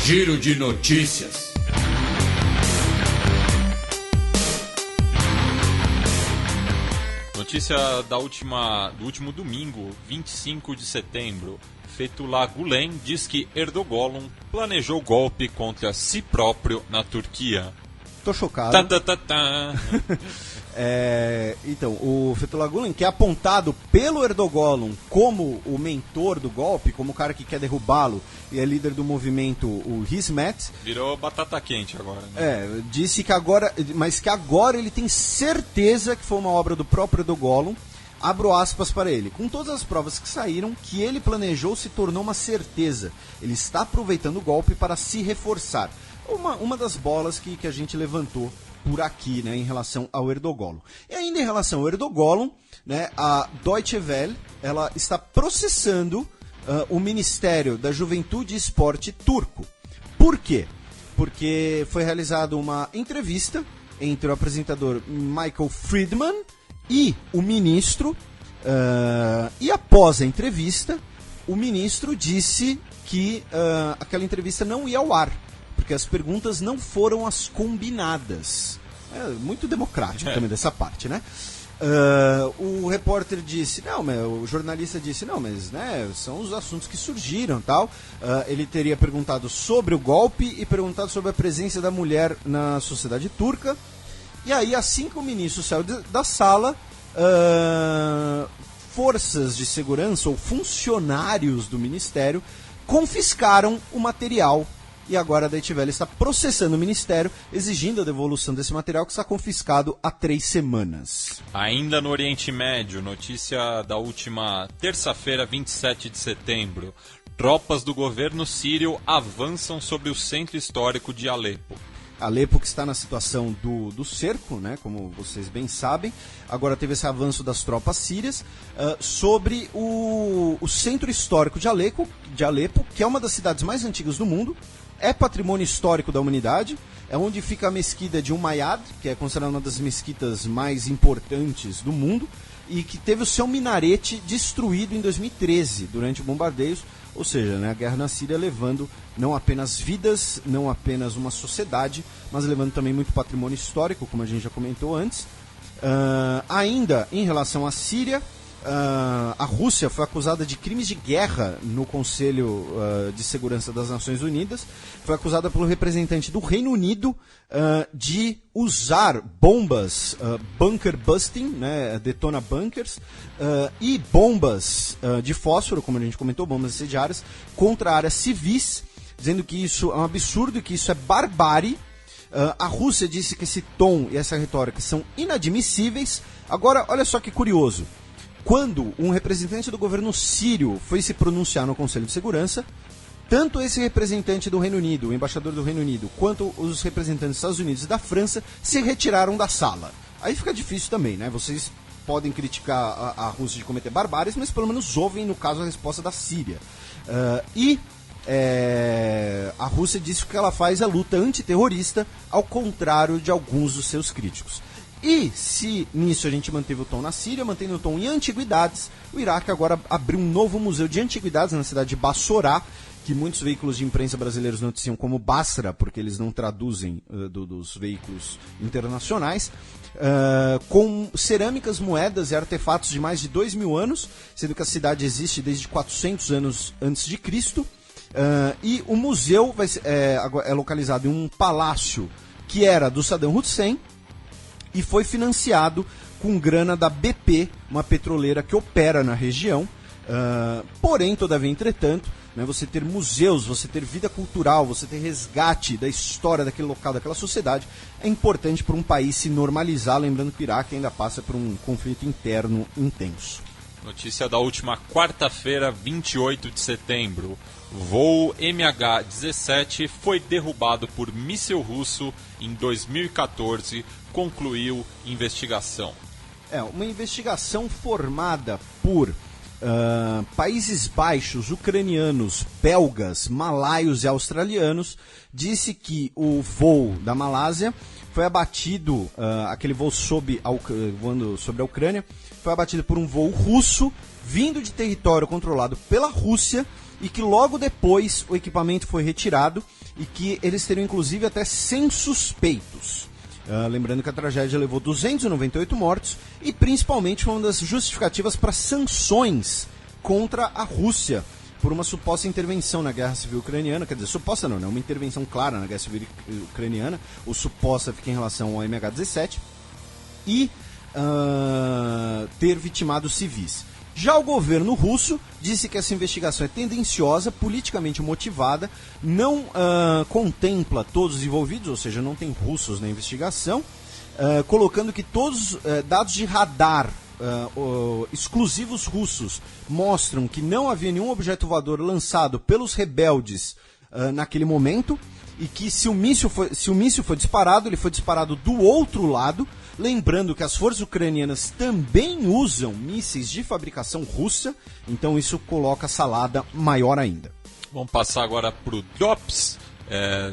Giro de Notícias. Notícia do último domingo, 25 de setembro. Fethullah Gulen diz que Erdogan planejou golpe contra si próprio na Turquia. Tô chocado. Então, o Fethullah Gulen, que é apontado pelo Erdogan como o mentor do golpe, como o cara que quer derrubá-lo, e é líder do movimento, o Hizmet. Virou batata quente agora, né? Disse que agora ele tem certeza que foi uma obra do próprio Erdogan. Abro aspas para ele. Com todas as provas que saíram, que ele planejou se tornou uma certeza. Ele está aproveitando o golpe para se reforçar. Uma das bolas que a gente levantou por aqui, né, em relação ao Erdogan. E ainda em relação ao Erdogan, né, a Deutsche Welle ela está processando o Ministério da Juventude e Esporte turco. Por quê? Porque foi realizada uma entrevista entre o apresentador Michael Friedman e o ministro. E após a entrevista, o ministro disse que aquela entrevista não ia ao ar, porque as perguntas não foram as combinadas. Muito democrático também dessa parte, né? O repórter disse, o jornalista disse, mas são os assuntos que surgiram, tal. Ele teria perguntado sobre o golpe e perguntado sobre a presença da mulher na sociedade turca. E aí, assim que o ministro saiu da sala, forças de segurança ou funcionários do ministério confiscaram o material. E agora a Deutsche Welle está processando o Ministério, exigindo a devolução desse material que está confiscado há 3 semanas. Ainda no Oriente Médio, notícia da última terça-feira, 27 de setembro. Tropas do governo sírio avançam sobre o centro histórico de Alepo. Alepo que está na situação do cerco, né, como vocês bem sabem. Agora teve esse avanço das tropas sírias sobre o centro histórico de Alepo, que é uma das cidades mais antigas do mundo. É patrimônio histórico da humanidade, é onde fica a mesquita de Umayyad, que é considerada uma das mesquitas mais importantes do mundo, e que teve o seu minarete destruído em 2013, durante bombardeios, ou seja, né, a guerra na Síria levando não apenas vidas, não apenas uma sociedade, mas levando também muito patrimônio histórico, como a gente já comentou antes. Ainda em relação à Síria, a Rússia foi acusada de crimes de guerra no Conselho de Segurança das Nações Unidas. Foi acusada pelo representante do Reino Unido de usar bombas bunker busting, né, detona bunkers, e bombas de fósforo, como a gente comentou, bombas incendiárias, contra áreas civis, dizendo que isso é um absurdo, que isso é barbárie. A Rússia disse que esse tom e essa retórica são inadmissíveis. Agora, olha só que curioso. Quando um representante do governo sírio foi se pronunciar no Conselho de Segurança, tanto esse representante do Reino Unido, o embaixador do Reino Unido, quanto os representantes dos Estados Unidos e da França se retiraram da sala. Aí fica difícil também, né? Vocês podem criticar a Rússia de cometer barbáries, mas pelo menos ouvem, no caso, a resposta da Síria. A Rússia disse que o que ela faz é luta antiterrorista, ao contrário de alguns dos seus críticos. E se nisso a gente manteve o tom na Síria, mantendo o tom em antiguidades, o Iraque agora abriu um novo museu de antiguidades na cidade de Bassorá, que muitos veículos de imprensa brasileiros noticiam como Basra, porque eles não traduzem dos veículos internacionais, com cerâmicas, moedas e artefatos de mais de 2.000 anos, sendo que a cidade existe desde 400 anos antes de Cristo. E o museu é localizado em um palácio que era do Saddam Hussein, e foi financiado com grana da BP, uma petroleira que opera na região. Porém, todavia, entretanto, né, você ter museus, você ter vida cultural, você ter resgate da história daquele local, daquela sociedade, é importante para um país se normalizar, lembrando que o Iraque ainda passa por um conflito interno intenso. Notícia da última quarta-feira, 28 de setembro. Voo MH17 foi derrubado por míssil russo em 2014, concluiu investigação. Uma investigação formada por Países Baixos, ucranianos, belgas, malaios e australianos, disse que o voo da Malásia foi abatido, aquele voo voando sobre a Ucrânia, foi abatido por um voo russo vindo de território controlado pela Rússia, e que logo depois o equipamento foi retirado e que eles teriam inclusive até 100 suspeitos. Lembrando que a tragédia levou 298 mortos e principalmente foi uma das justificativas para sanções contra a Rússia por uma suposta intervenção na guerra civil ucraniana. Quer dizer, suposta não, né? Uma intervenção clara na guerra civil ucraniana. O suposta fica em relação ao MH17 e ter vitimado civis. Já o governo russo disse que essa investigação é tendenciosa, politicamente motivada, não contempla todos os envolvidos, ou seja, não tem russos na investigação, colocando que todos os dados de radar exclusivos russos mostram que não havia nenhum objeto voador lançado pelos rebeldes naquele momento, e que se o míssil foi disparado, ele foi disparado do outro lado. Lembrando que as forças ucranianas também usam mísseis de fabricação russa, então isso coloca a salada maior ainda. Vamos passar agora para o DOPS,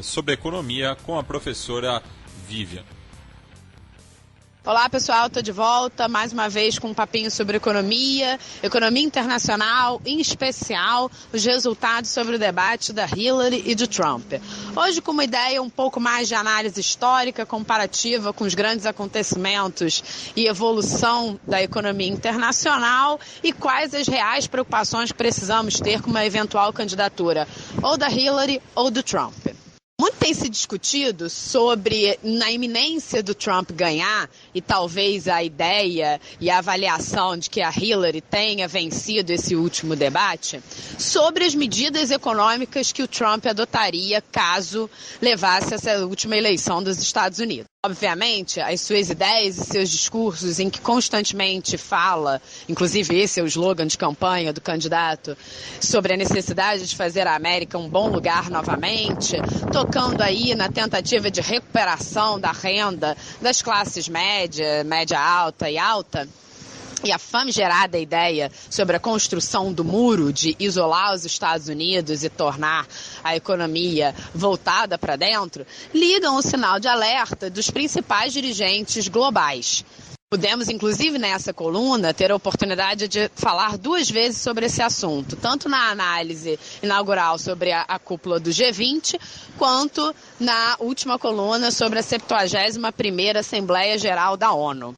sobre economia, com a professora Vivian. Olá pessoal, estou de volta mais uma vez com um papinho sobre economia internacional, em especial os resultados sobre o debate da Hillary e do Trump. Hoje com uma ideia um pouco mais de análise histórica, comparativa com os grandes acontecimentos e evolução da economia internacional e quais as reais preocupações que precisamos ter com uma eventual candidatura ou da Hillary ou do Trump. Muito tem se discutido sobre, na iminência do Trump ganhar, e talvez a ideia e a avaliação de que a Hillary tenha vencido esse último debate, sobre as medidas econômicas que o Trump adotaria caso levasse essa última eleição dos Estados Unidos. Obviamente, as suas ideias e seus discursos em que constantemente fala, inclusive esse é o slogan de campanha do candidato, sobre a necessidade de fazer a América um bom lugar novamente, tocando aí na tentativa de recuperação da renda das classes média, média alta e alta, e a famigerada ideia sobre a construção do muro, de isolar os Estados Unidos e tornar a economia voltada para dentro, ligam o sinal de alerta dos principais dirigentes globais. Pudemos, inclusive, nessa coluna, ter a oportunidade de falar 2 vezes sobre esse assunto, tanto na análise inaugural sobre a cúpula do G20, quanto na última coluna sobre a 71ª Assembleia Geral da ONU.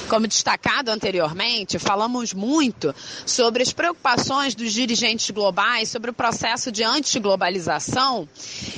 Como destacado anteriormente, falamos muito sobre as preocupações dos dirigentes globais sobre o processo de antiglobalização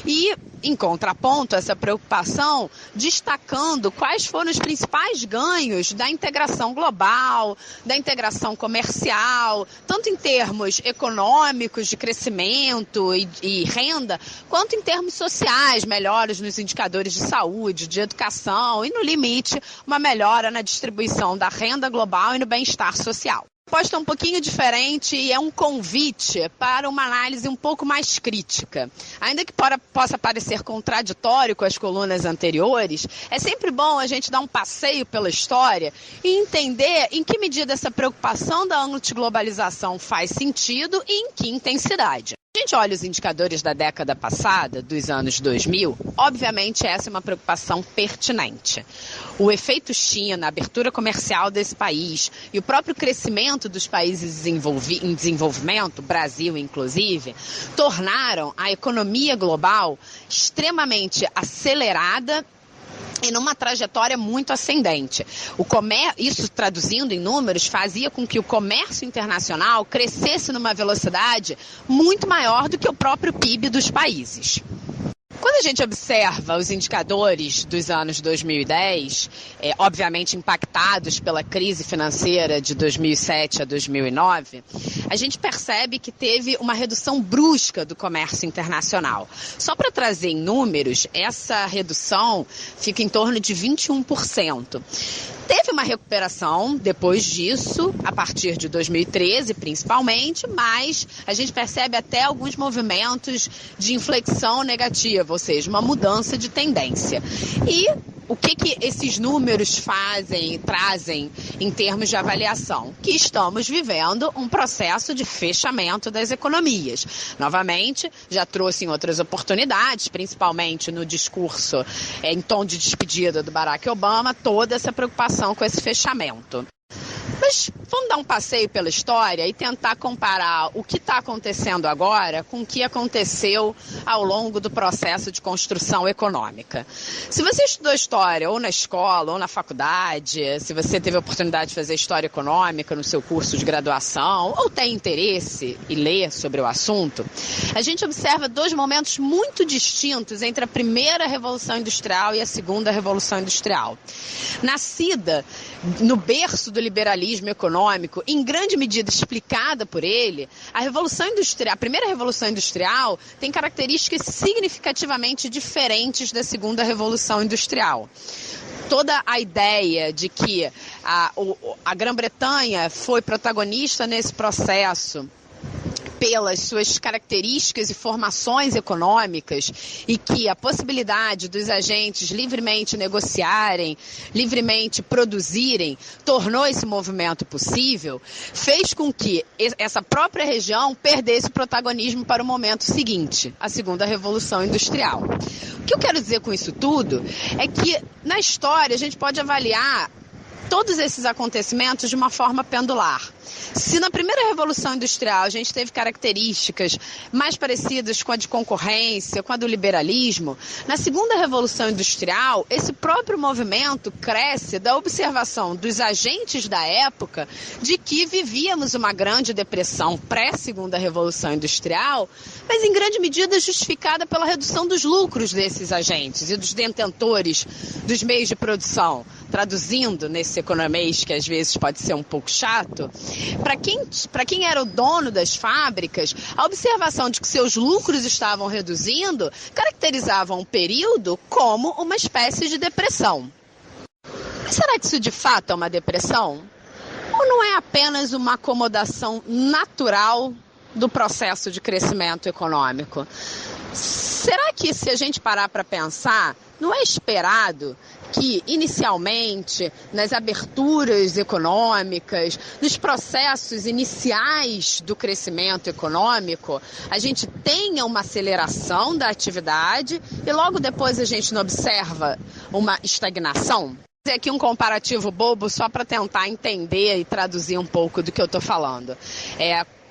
e, em contraponto a essa preocupação, destacando quais foram os principais ganhos da integração global, da integração comercial, tanto em termos econômicos, de crescimento e renda, quanto em termos sociais, melhoras nos indicadores de saúde, de educação e, no limite, uma melhora na distribuição da renda global e no bem-estar social. A proposta é um pouquinho diferente e é um convite para uma análise um pouco mais crítica. Ainda que possa parecer contraditório com as colunas anteriores, é sempre bom a gente dar um passeio pela história e entender em que medida essa preocupação da antiglobalização faz sentido e em que intensidade. A gente olha os indicadores da década passada, dos anos 2000, obviamente essa é uma preocupação pertinente. O efeito China, a abertura comercial desse país e o próprio crescimento dos países em desenvolvimento, Brasil inclusive, tornaram a economia global extremamente acelerada e numa trajetória muito ascendente. Isso, traduzindo em números, fazia com que o comércio internacional crescesse numa velocidade muito maior do que o próprio PIB dos países. Quando a gente observa os indicadores dos anos 2010, obviamente impactados pela crise financeira de 2007 a 2009, a gente percebe que teve uma redução brusca do comércio internacional. Só para trazer em números, essa redução fica em torno de 21%. Teve uma recuperação depois disso, a partir de 2013 principalmente, mas a gente percebe até alguns movimentos de inflexão negativa, ou seja, uma mudança de tendência. E o que esses números trazem em termos de avaliação? Que estamos vivendo um processo de fechamento das economias. Novamente, já trouxe em outras oportunidades, principalmente no discurso em tom de despedida do Barack Obama, toda essa preocupação com esse fechamento. Mas vamos dar um passeio pela história e tentar comparar o que está acontecendo agora com o que aconteceu ao longo do processo de construção econômica. Se você estudou história ou na escola ou na faculdade, se você teve a oportunidade de fazer história econômica no seu curso de graduação ou tem interesse em ler sobre o assunto, a gente observa 2 momentos muito distintos entre a primeira Revolução Industrial e a segunda Revolução Industrial. Nascida no berço do liberalismo econômico, em grande medida explicada por ele, a primeira Revolução Industrial tem características significativamente diferentes da segunda Revolução Industrial. Toda a ideia de que a Grã-Bretanha foi protagonista nesse processo pelas suas características e formações econômicas e que a possibilidade dos agentes livremente negociarem, livremente produzirem, tornou esse movimento possível, fez com que essa própria região perdesse protagonismo para o momento seguinte, a segunda Revolução Industrial. O que eu quero dizer com isso tudo é que, na história, a gente pode avaliar todos esses acontecimentos de uma forma pendular. Se na primeira Revolução Industrial a gente teve características mais parecidas com a de concorrência, com a do liberalismo, na segunda Revolução Industrial, esse próprio movimento cresce da observação dos agentes da época de que vivíamos uma grande depressão pré-segunda Revolução Industrial, mas em grande medida justificada pela redução dos lucros desses agentes e dos detentores dos meios de produção. Traduzindo nesse economês que às vezes pode ser um pouco chato, para quem era o dono das fábricas, a observação de que seus lucros estavam reduzindo caracterizava um período como uma espécie de depressão. Mas será que isso de fato é uma depressão? Ou não é apenas uma acomodação natural do processo de crescimento econômico? Será que, se a gente parar para pensar, não é esperado que, inicialmente, nas aberturas econômicas, nos processos iniciais do crescimento econômico, a gente tenha uma aceleração da atividade e logo depois a gente não observa uma estagnação? Vou fazer aqui um comparativo bobo só para tentar entender e traduzir um pouco do que eu estou falando.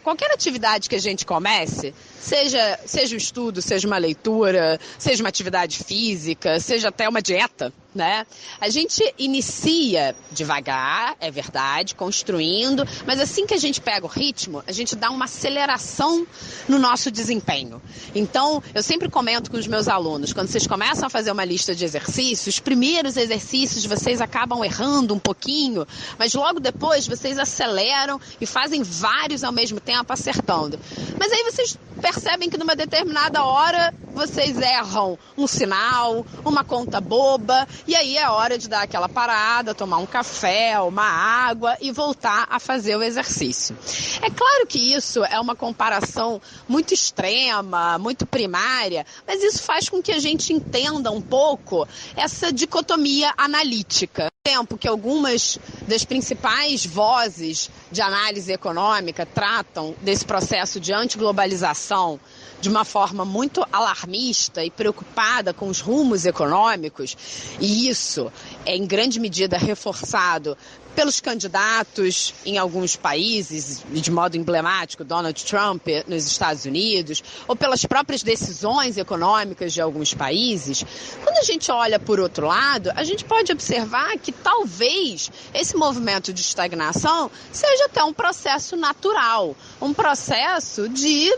Qualquer atividade que a gente comece, seja um estudo, seja uma leitura, seja uma atividade física, seja até uma dieta, né? A gente inicia devagar, é verdade, construindo, mas assim que a gente pega o ritmo, a gente dá uma aceleração no nosso desempenho. Então, eu sempre comento com os meus alunos, quando vocês começam a fazer uma lista de exercícios, os primeiros exercícios vocês acabam errando um pouquinho, mas logo depois vocês aceleram e fazem vários ao mesmo tempo acertando. Mas aí vocês percebem que numa determinada hora vocês erram um sinal, uma conta boba, e aí é hora de dar aquela parada, tomar um café, uma água e voltar a fazer o exercício. É claro que isso é uma comparação muito extrema, muito primária, mas isso faz com que a gente entenda um pouco essa dicotomia analítica. Tempo que algumas das principais vozes de análise econômica tratam desse processo de antiglobalização de uma forma muito alarmista e preocupada com os rumos econômicos, e isso é em grande medida reforçado pelos candidatos em alguns países, e de modo emblemático, Donald Trump nos Estados Unidos, ou pelas próprias decisões econômicas de alguns países. Quando a gente olha por outro lado, a gente pode observar que talvez esse movimento de estagnação seja até um processo natural, um processo de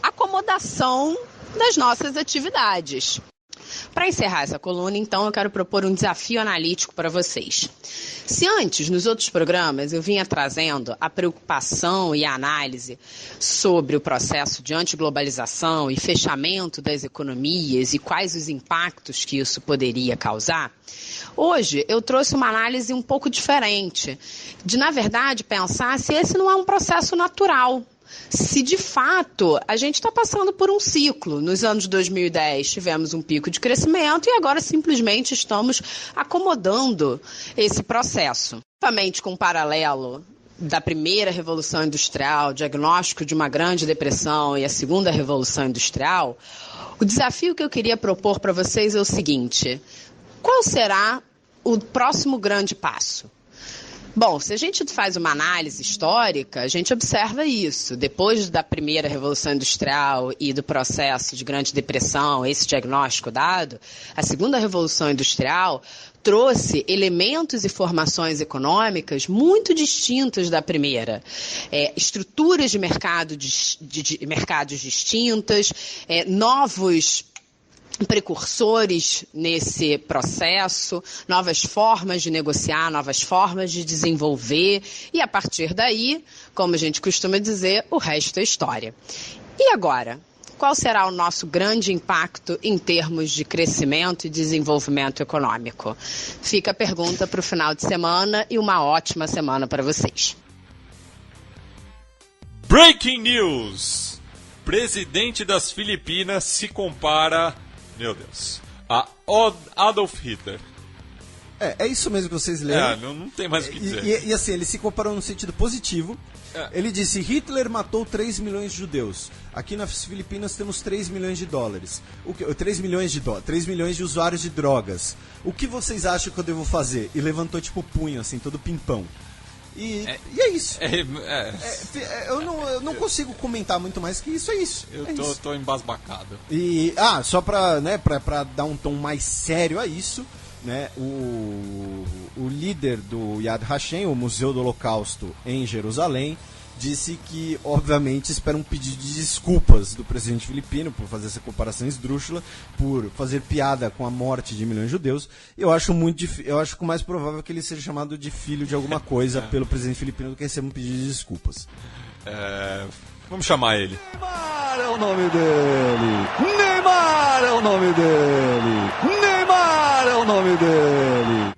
acomodação das nossas atividades. Para encerrar essa coluna, então, eu quero propor um desafio analítico para vocês. Se antes, nos outros programas, eu vinha trazendo a preocupação e a análise sobre o processo de antiglobalização e fechamento das economias e quais os impactos que isso poderia causar, hoje eu trouxe uma análise um pouco diferente, de, na verdade, pensar se esse não é um processo natural. Se de fato a gente está passando por um ciclo. Nos anos 2010 tivemos um pico de crescimento e agora simplesmente estamos acomodando esse processo. Novamente com um paralelo da primeira Revolução Industrial, diagnóstico de uma grande depressão e a segunda Revolução Industrial, o desafio que eu queria propor para vocês é o seguinte: qual será o próximo grande passo? Bom, se a gente faz uma análise histórica, a gente observa isso. Depois da primeira Revolução Industrial e do processo de Grande Depressão, esse diagnóstico dado, a segunda Revolução Industrial trouxe elementos e formações econômicas muito distintas da primeira. Estruturas de mercados distintas, novos precursores nesse processo, novas formas de negociar, novas formas de desenvolver, e a partir daí, como a gente costuma dizer, o resto é história. E agora? Qual será o nosso grande impacto em termos de crescimento e desenvolvimento econômico? Fica a pergunta para o final de semana e uma ótima semana para vocês. Breaking News! Presidente das Filipinas se compara, meu Deus, a Adolf Hitler. É isso mesmo que vocês leram. Não tem mais o que dizer. E assim, ele se comparou no sentido positivo. Ele disse: Hitler matou 3 milhões de judeus. aqui nas Filipinas temos 3 milhões de dólares. 3 milhões de usuários de drogas. O que vocês acham que eu devo fazer? E levantou tipo o punho, assim, todo pimpão. E é isso. Eu não consigo comentar muito mais que isso, é isso. Eu tô embasbacado. E, só pra dar um tom mais sério a isso, né, o líder do Yad Vashem, o Museu do Holocausto em Jerusalém, disse que, obviamente, espera um pedido de desculpas do presidente filipino por fazer essa comparação esdrúxula, por fazer piada com a morte de milhões de judeus. Eu acho que o mais provável é que ele seja chamado de filho de alguma coisa pelo presidente filipino do que receber um pedido de desculpas. Vamos chamar ele. Neymar é o nome dele! Neymar é o nome dele! Neymar é o nome dele!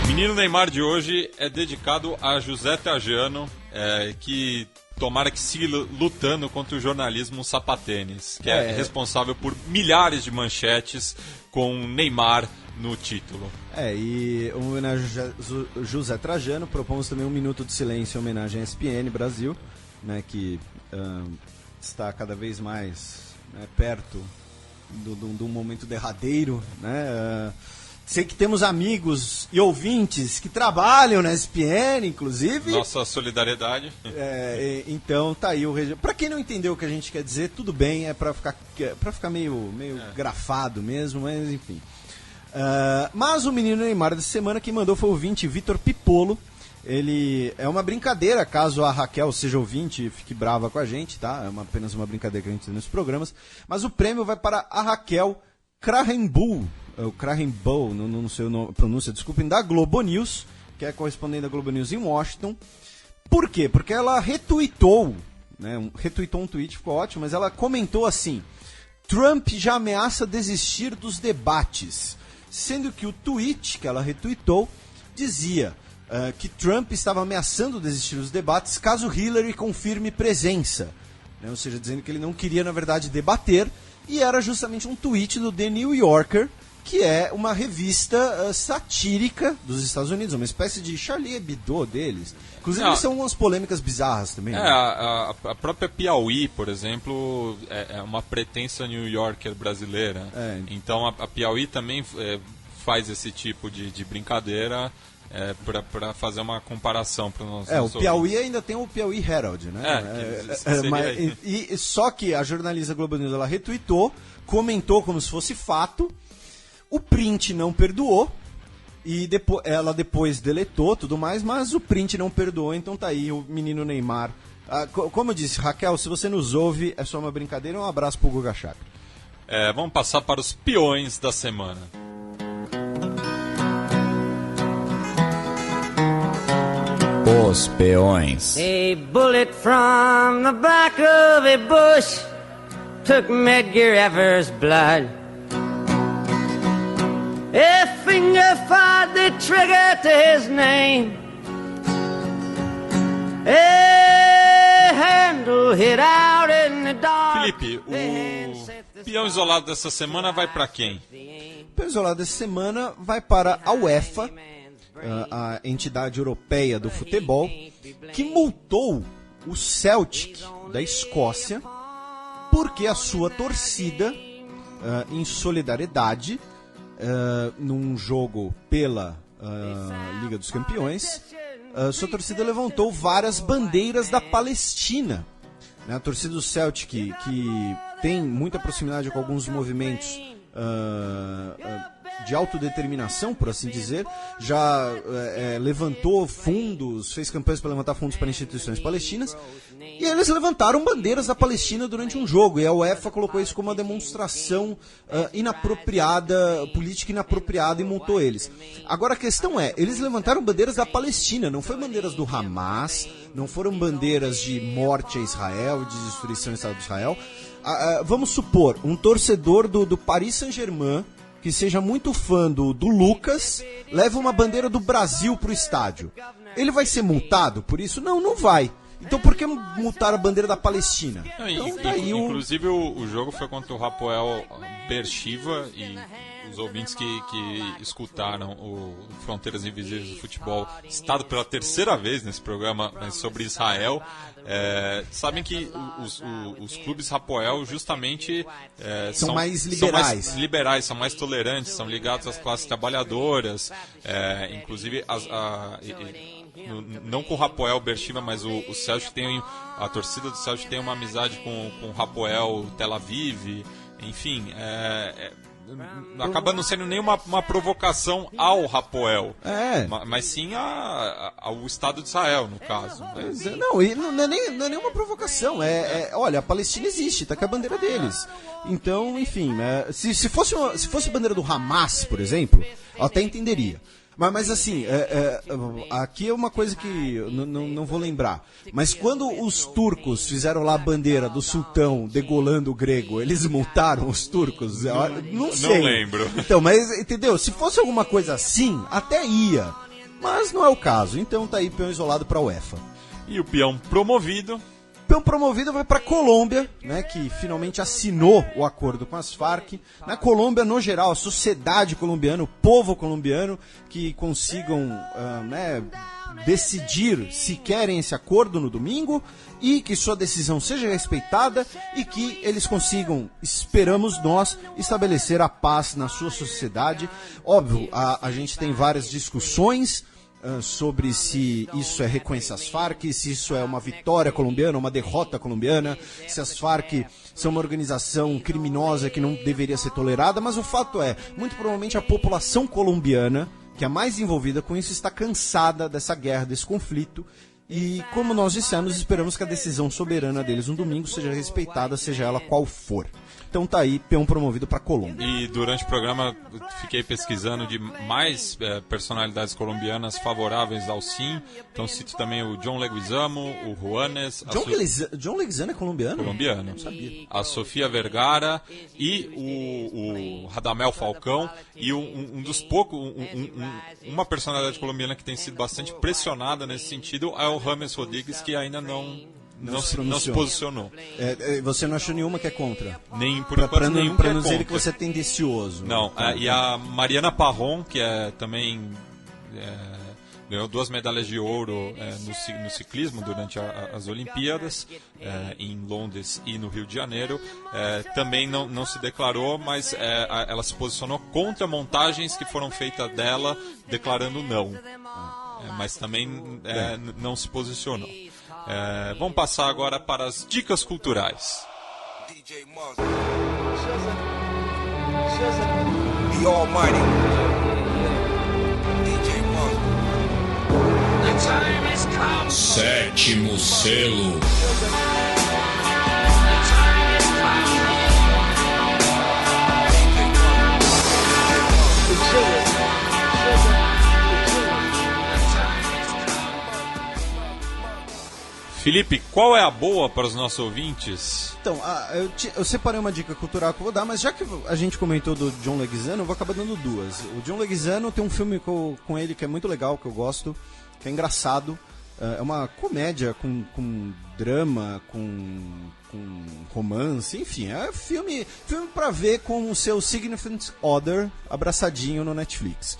O menino Neymar de hoje é dedicado a José Trajano, que tomara que siga lutando contra o jornalismo sapatênis, que é responsável por milhares de manchetes com Neymar no título. E em homenagem a José Trajano, propomos também um minuto de silêncio em homenagem à ESPN Brasil, né, que está cada vez mais perto do momento derradeiro, né? Sei que temos amigos e ouvintes que trabalham na ESPN, inclusive. Nossa solidariedade. Então tá aí o registro. Pra quem não entendeu o que a gente quer dizer, tudo bem, é pra ficar meio grafado mesmo, mas enfim. Mas o menino Neymar dessa semana, quem mandou foi o ouvinte Vitor Pipolo. Ele é uma brincadeira, caso a Raquel seja ouvinte e fique brava com a gente, tá? É apenas uma brincadeira que a gente tem nos programas. Mas o prêmio vai para a Raquel Krahenbull. O Krahenbull, não sei a pronúncia, desculpem, da Globo News, que é correspondente da Globo News em Washington. Por quê? Porque ela retweetou um tweet, ficou ótimo, mas ela comentou assim: Trump já ameaça desistir dos debates, sendo que o tweet que ela retweetou dizia que Trump estava ameaçando desistir dos debates caso Hillary confirme presença, né? Ou seja, dizendo que ele não queria, na verdade, debater, e era justamente um tweet do The New Yorker, que é uma revista satírica dos Estados Unidos, uma espécie de Charlie Hebdo deles. Inclusive, são umas polêmicas bizarras também. Né? A própria Piauí, por exemplo, é uma pretensa New Yorker brasileira. Então, a Piauí também faz esse tipo de brincadeira para fazer uma comparação para nós. O Piauí ainda tem o Piauí Herald, né? Só que a jornalista Globo News, ela retweetou, comentou como se fosse fato. O print não perdoou, e ela depois deletou tudo mais, mas o print não perdoou, então tá aí o menino Neymar. Como eu disse, Raquel, se você nos ouve, é só uma brincadeira, um abraço pro Guga Chakra. Vamos passar para os peões da semana. Os peões. A bullet from the back of a bush took Medgar Evers' blood. A finger fired the trigger to his name. A handle hit out in the dark. Felipe, o peão isolado dessa semana vai para quem? O peão isolado dessa semana vai para a UEFA, a entidade europeia do futebol, que multou o Celtic da Escócia porque a sua torcida, em solidariedade, num jogo pela Liga dos Campeões, sua torcida levantou várias bandeiras da Palestina. A torcida do Celtic, que tem muita proximidade com alguns movimentos de autodeterminação, por assim dizer, já levantou fundos, fez campanhas para levantar fundos para instituições palestinas, e eles levantaram bandeiras da Palestina durante um jogo, e a UEFA colocou isso como uma demonstração inapropriada, política inapropriada, e multou eles. Agora a questão eles levantaram bandeiras da Palestina, não foi bandeiras do Hamas, não foram bandeiras de morte a Israel, de destruição do Estado de Israel. Vamos supor, um torcedor do Paris Saint-Germain, que seja muito fã do Lucas, leva uma bandeira do Brasil pro estádio. Ele vai ser multado por isso? Não vai. Então por que multar a bandeira da Palestina? Inclusive o jogo foi contra o Hapoel Beersheva e os ouvintes que escutaram o Fronteiras Invisíveis do Futebol, citado pela terceira vez nesse programa, mas sobre Israel, sabem que os clubes Hapoel justamente são mais liberais. São mais tolerantes, são ligados às classes trabalhadoras, inclusive não com o Hapoel Beersheba, mas o Celtic tem, a torcida do Celtic tem uma amizade com o Hapoel Tel Aviv, enfim, acaba não sendo nenhuma uma provocação ao Hapoel, mas sim ao Estado de Israel, no caso. Não é nenhuma provocação. Olha, a Palestina existe, tá com a bandeira deles. Então, enfim, se fosse a bandeira do Hamas, por exemplo, eu até entenderia. Mas assim, aqui é uma coisa que eu não vou lembrar. Mas quando os turcos fizeram lá a bandeira do sultão degolando o grego, eles multaram os turcos? Não sei. Não lembro. Então, mas entendeu? Se fosse alguma coisa assim, até ia. Mas não é o caso. Então tá aí peão isolado para a UEFA. E o peão promovido? Peão promovido vai para a Colômbia, né, que finalmente assinou o acordo com as Farc. Na Colômbia, no geral, a sociedade colombiana, o povo colombiano, que consigam decidir se querem esse acordo no domingo e que sua decisão seja respeitada e que eles consigam, esperamos nós, estabelecer a paz na sua sociedade. Óbvio, a gente tem várias discussões sobre se isso reconhece as Farc, se isso é uma vitória colombiana, uma derrota colombiana, se as Farc são uma organização criminosa que não deveria ser tolerada, mas o fato é, muito provavelmente a população colombiana, que é mais envolvida com isso, está cansada dessa guerra, desse conflito, e como nós dissemos, esperamos que a decisão soberana deles no domingo seja respeitada, seja ela qual for. Então tá aí, peão promovido para Colômbia. E durante o programa fiquei pesquisando de mais personalidades colombianas favoráveis ao sim. Então cito também o John Leguizamo, o Juanes... John Leguizamo é colombiano? Colombiano. Não sabia. A Sofia Vergara e o Radamel Falcão. E um dos poucos... uma personalidade colombiana que tem sido bastante pressionada nesse sentido é o James Rodrigues, que ainda não se posicionou. Você não achou nenhuma que é contra? Por enquanto, nenhum que é não contra. dizer que você é tendencioso. Não, e a Mariana Parron, que também ganhou 2 medalhas de ouro no ciclismo durante as Olimpíadas, em Londres e no Rio de Janeiro, também não se declarou, mas ela se posicionou contra montagens que foram feitas dela, declarando não. Mas também não se posicionou. Vamos passar agora para as dicas culturais. DJ Muzz. The Almighty. DJ Muzz. The time has come. Sétimo selo. Felipe, qual é a boa para os nossos ouvintes? Então, eu separei uma dica cultural que eu vou dar, mas já que a gente comentou do John Leguizamo, eu vou acabar dando 2. O John Leguizamo tem um filme com ele que é muito legal, que eu gosto, que é engraçado. É uma comédia com drama, com romance, enfim, é filme para ver com o seu Significant Other abraçadinho no Netflix.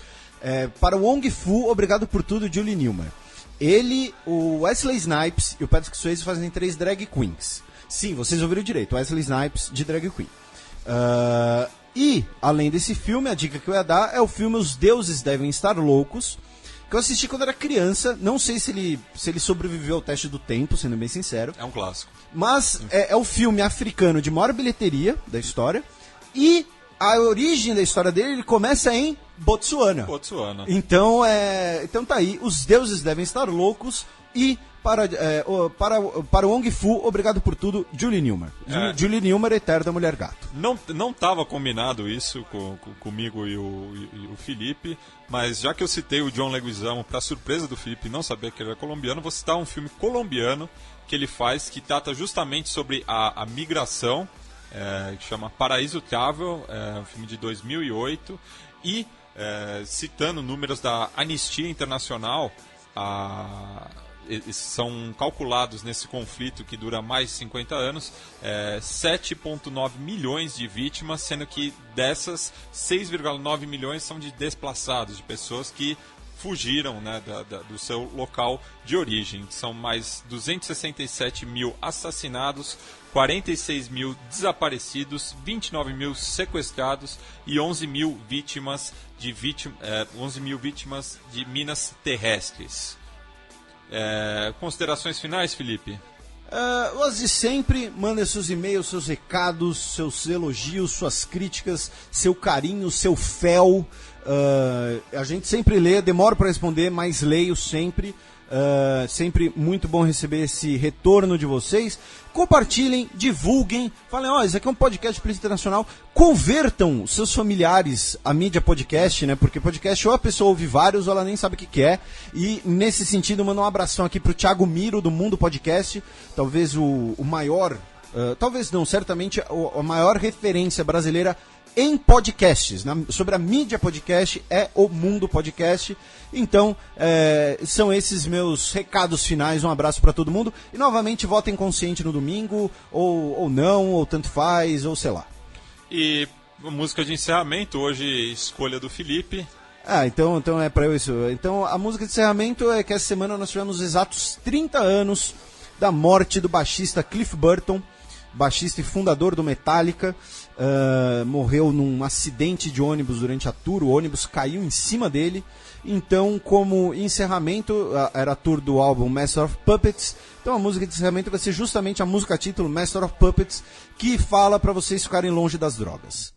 Para o Wong Fu, obrigado por tudo, Julie Newmar. Ele, o Wesley Snipes e o Patrick Swayze fazem 3 drag queens. Sim, vocês ouviram direito, Wesley Snipes de drag queen. E, além desse filme, a dica que eu ia dar é o filme Os Deuses Devem Estar Loucos, que eu assisti quando era criança. Não sei se ele sobreviveu ao teste do tempo, sendo bem sincero. É um clássico. Mas é o filme africano de maior bilheteria da história. E a origem da história dele, ele começa em Botsuana. Então tá aí, Os Deuses Devem Estar Loucos. E para o Wong Fu, obrigado por tudo, Julie Newmar. Julie Newmar, eterna mulher gato. Não estava combinado isso comigo e o Felipe, mas já que eu citei o John Leguizamo, para surpresa do Felipe não saber que ele era colombiano, vou citar um filme colombiano que ele faz, que trata justamente sobre a migração, que chama Paraíso Travel, um filme de 2008, e citando números da Anistia Internacional, são calculados nesse conflito que dura mais de 50 anos, 7,9 milhões de vítimas, sendo que dessas 6,9 milhões são de desplaçados, de pessoas que fugiram, né, do seu local de origem. São mais 267 mil assassinados, 46 mil desaparecidos, 29 mil sequestrados e 11 mil vítimas de minas terrestres. Considerações finais, Felipe? As de sempre, mandem seus e-mails, seus recados, seus elogios, suas críticas, seu carinho, seu fel. A gente sempre lê, demora para responder, mas leio sempre. Sempre muito bom receber esse retorno de vocês. Compartilhem, divulguem, falem, isso aqui é um podcast de política internacional. Convertam seus familiares à mídia podcast, né? Porque podcast ou a pessoa ouve vários ou ela nem sabe o que é. E nesse sentido, mando um abração aqui pro Thiago Miro do Mundo Podcast, talvez o maior, talvez não, certamente a maior referência brasileira em podcasts, sobre a mídia podcast é o Mundo Podcast. Então, são esses meus recados finais. Um abraço para todo mundo. E novamente, votem consciente no domingo, ou não, ou tanto faz, ou sei lá. E música de encerramento, hoje escolha do Felipe. Então é para eu isso. Então, a música de encerramento é que essa semana nós tivemos exatos 30 anos da morte do baixista Cliff Burton, baixista e fundador do Metallica. Morreu num acidente de ônibus durante a tour, o ônibus caiu em cima dele. Então, como encerramento, era a tour do álbum Master of Puppets. Então a música de encerramento vai ser justamente a música título Master of Puppets, que fala para vocês ficarem longe das drogas.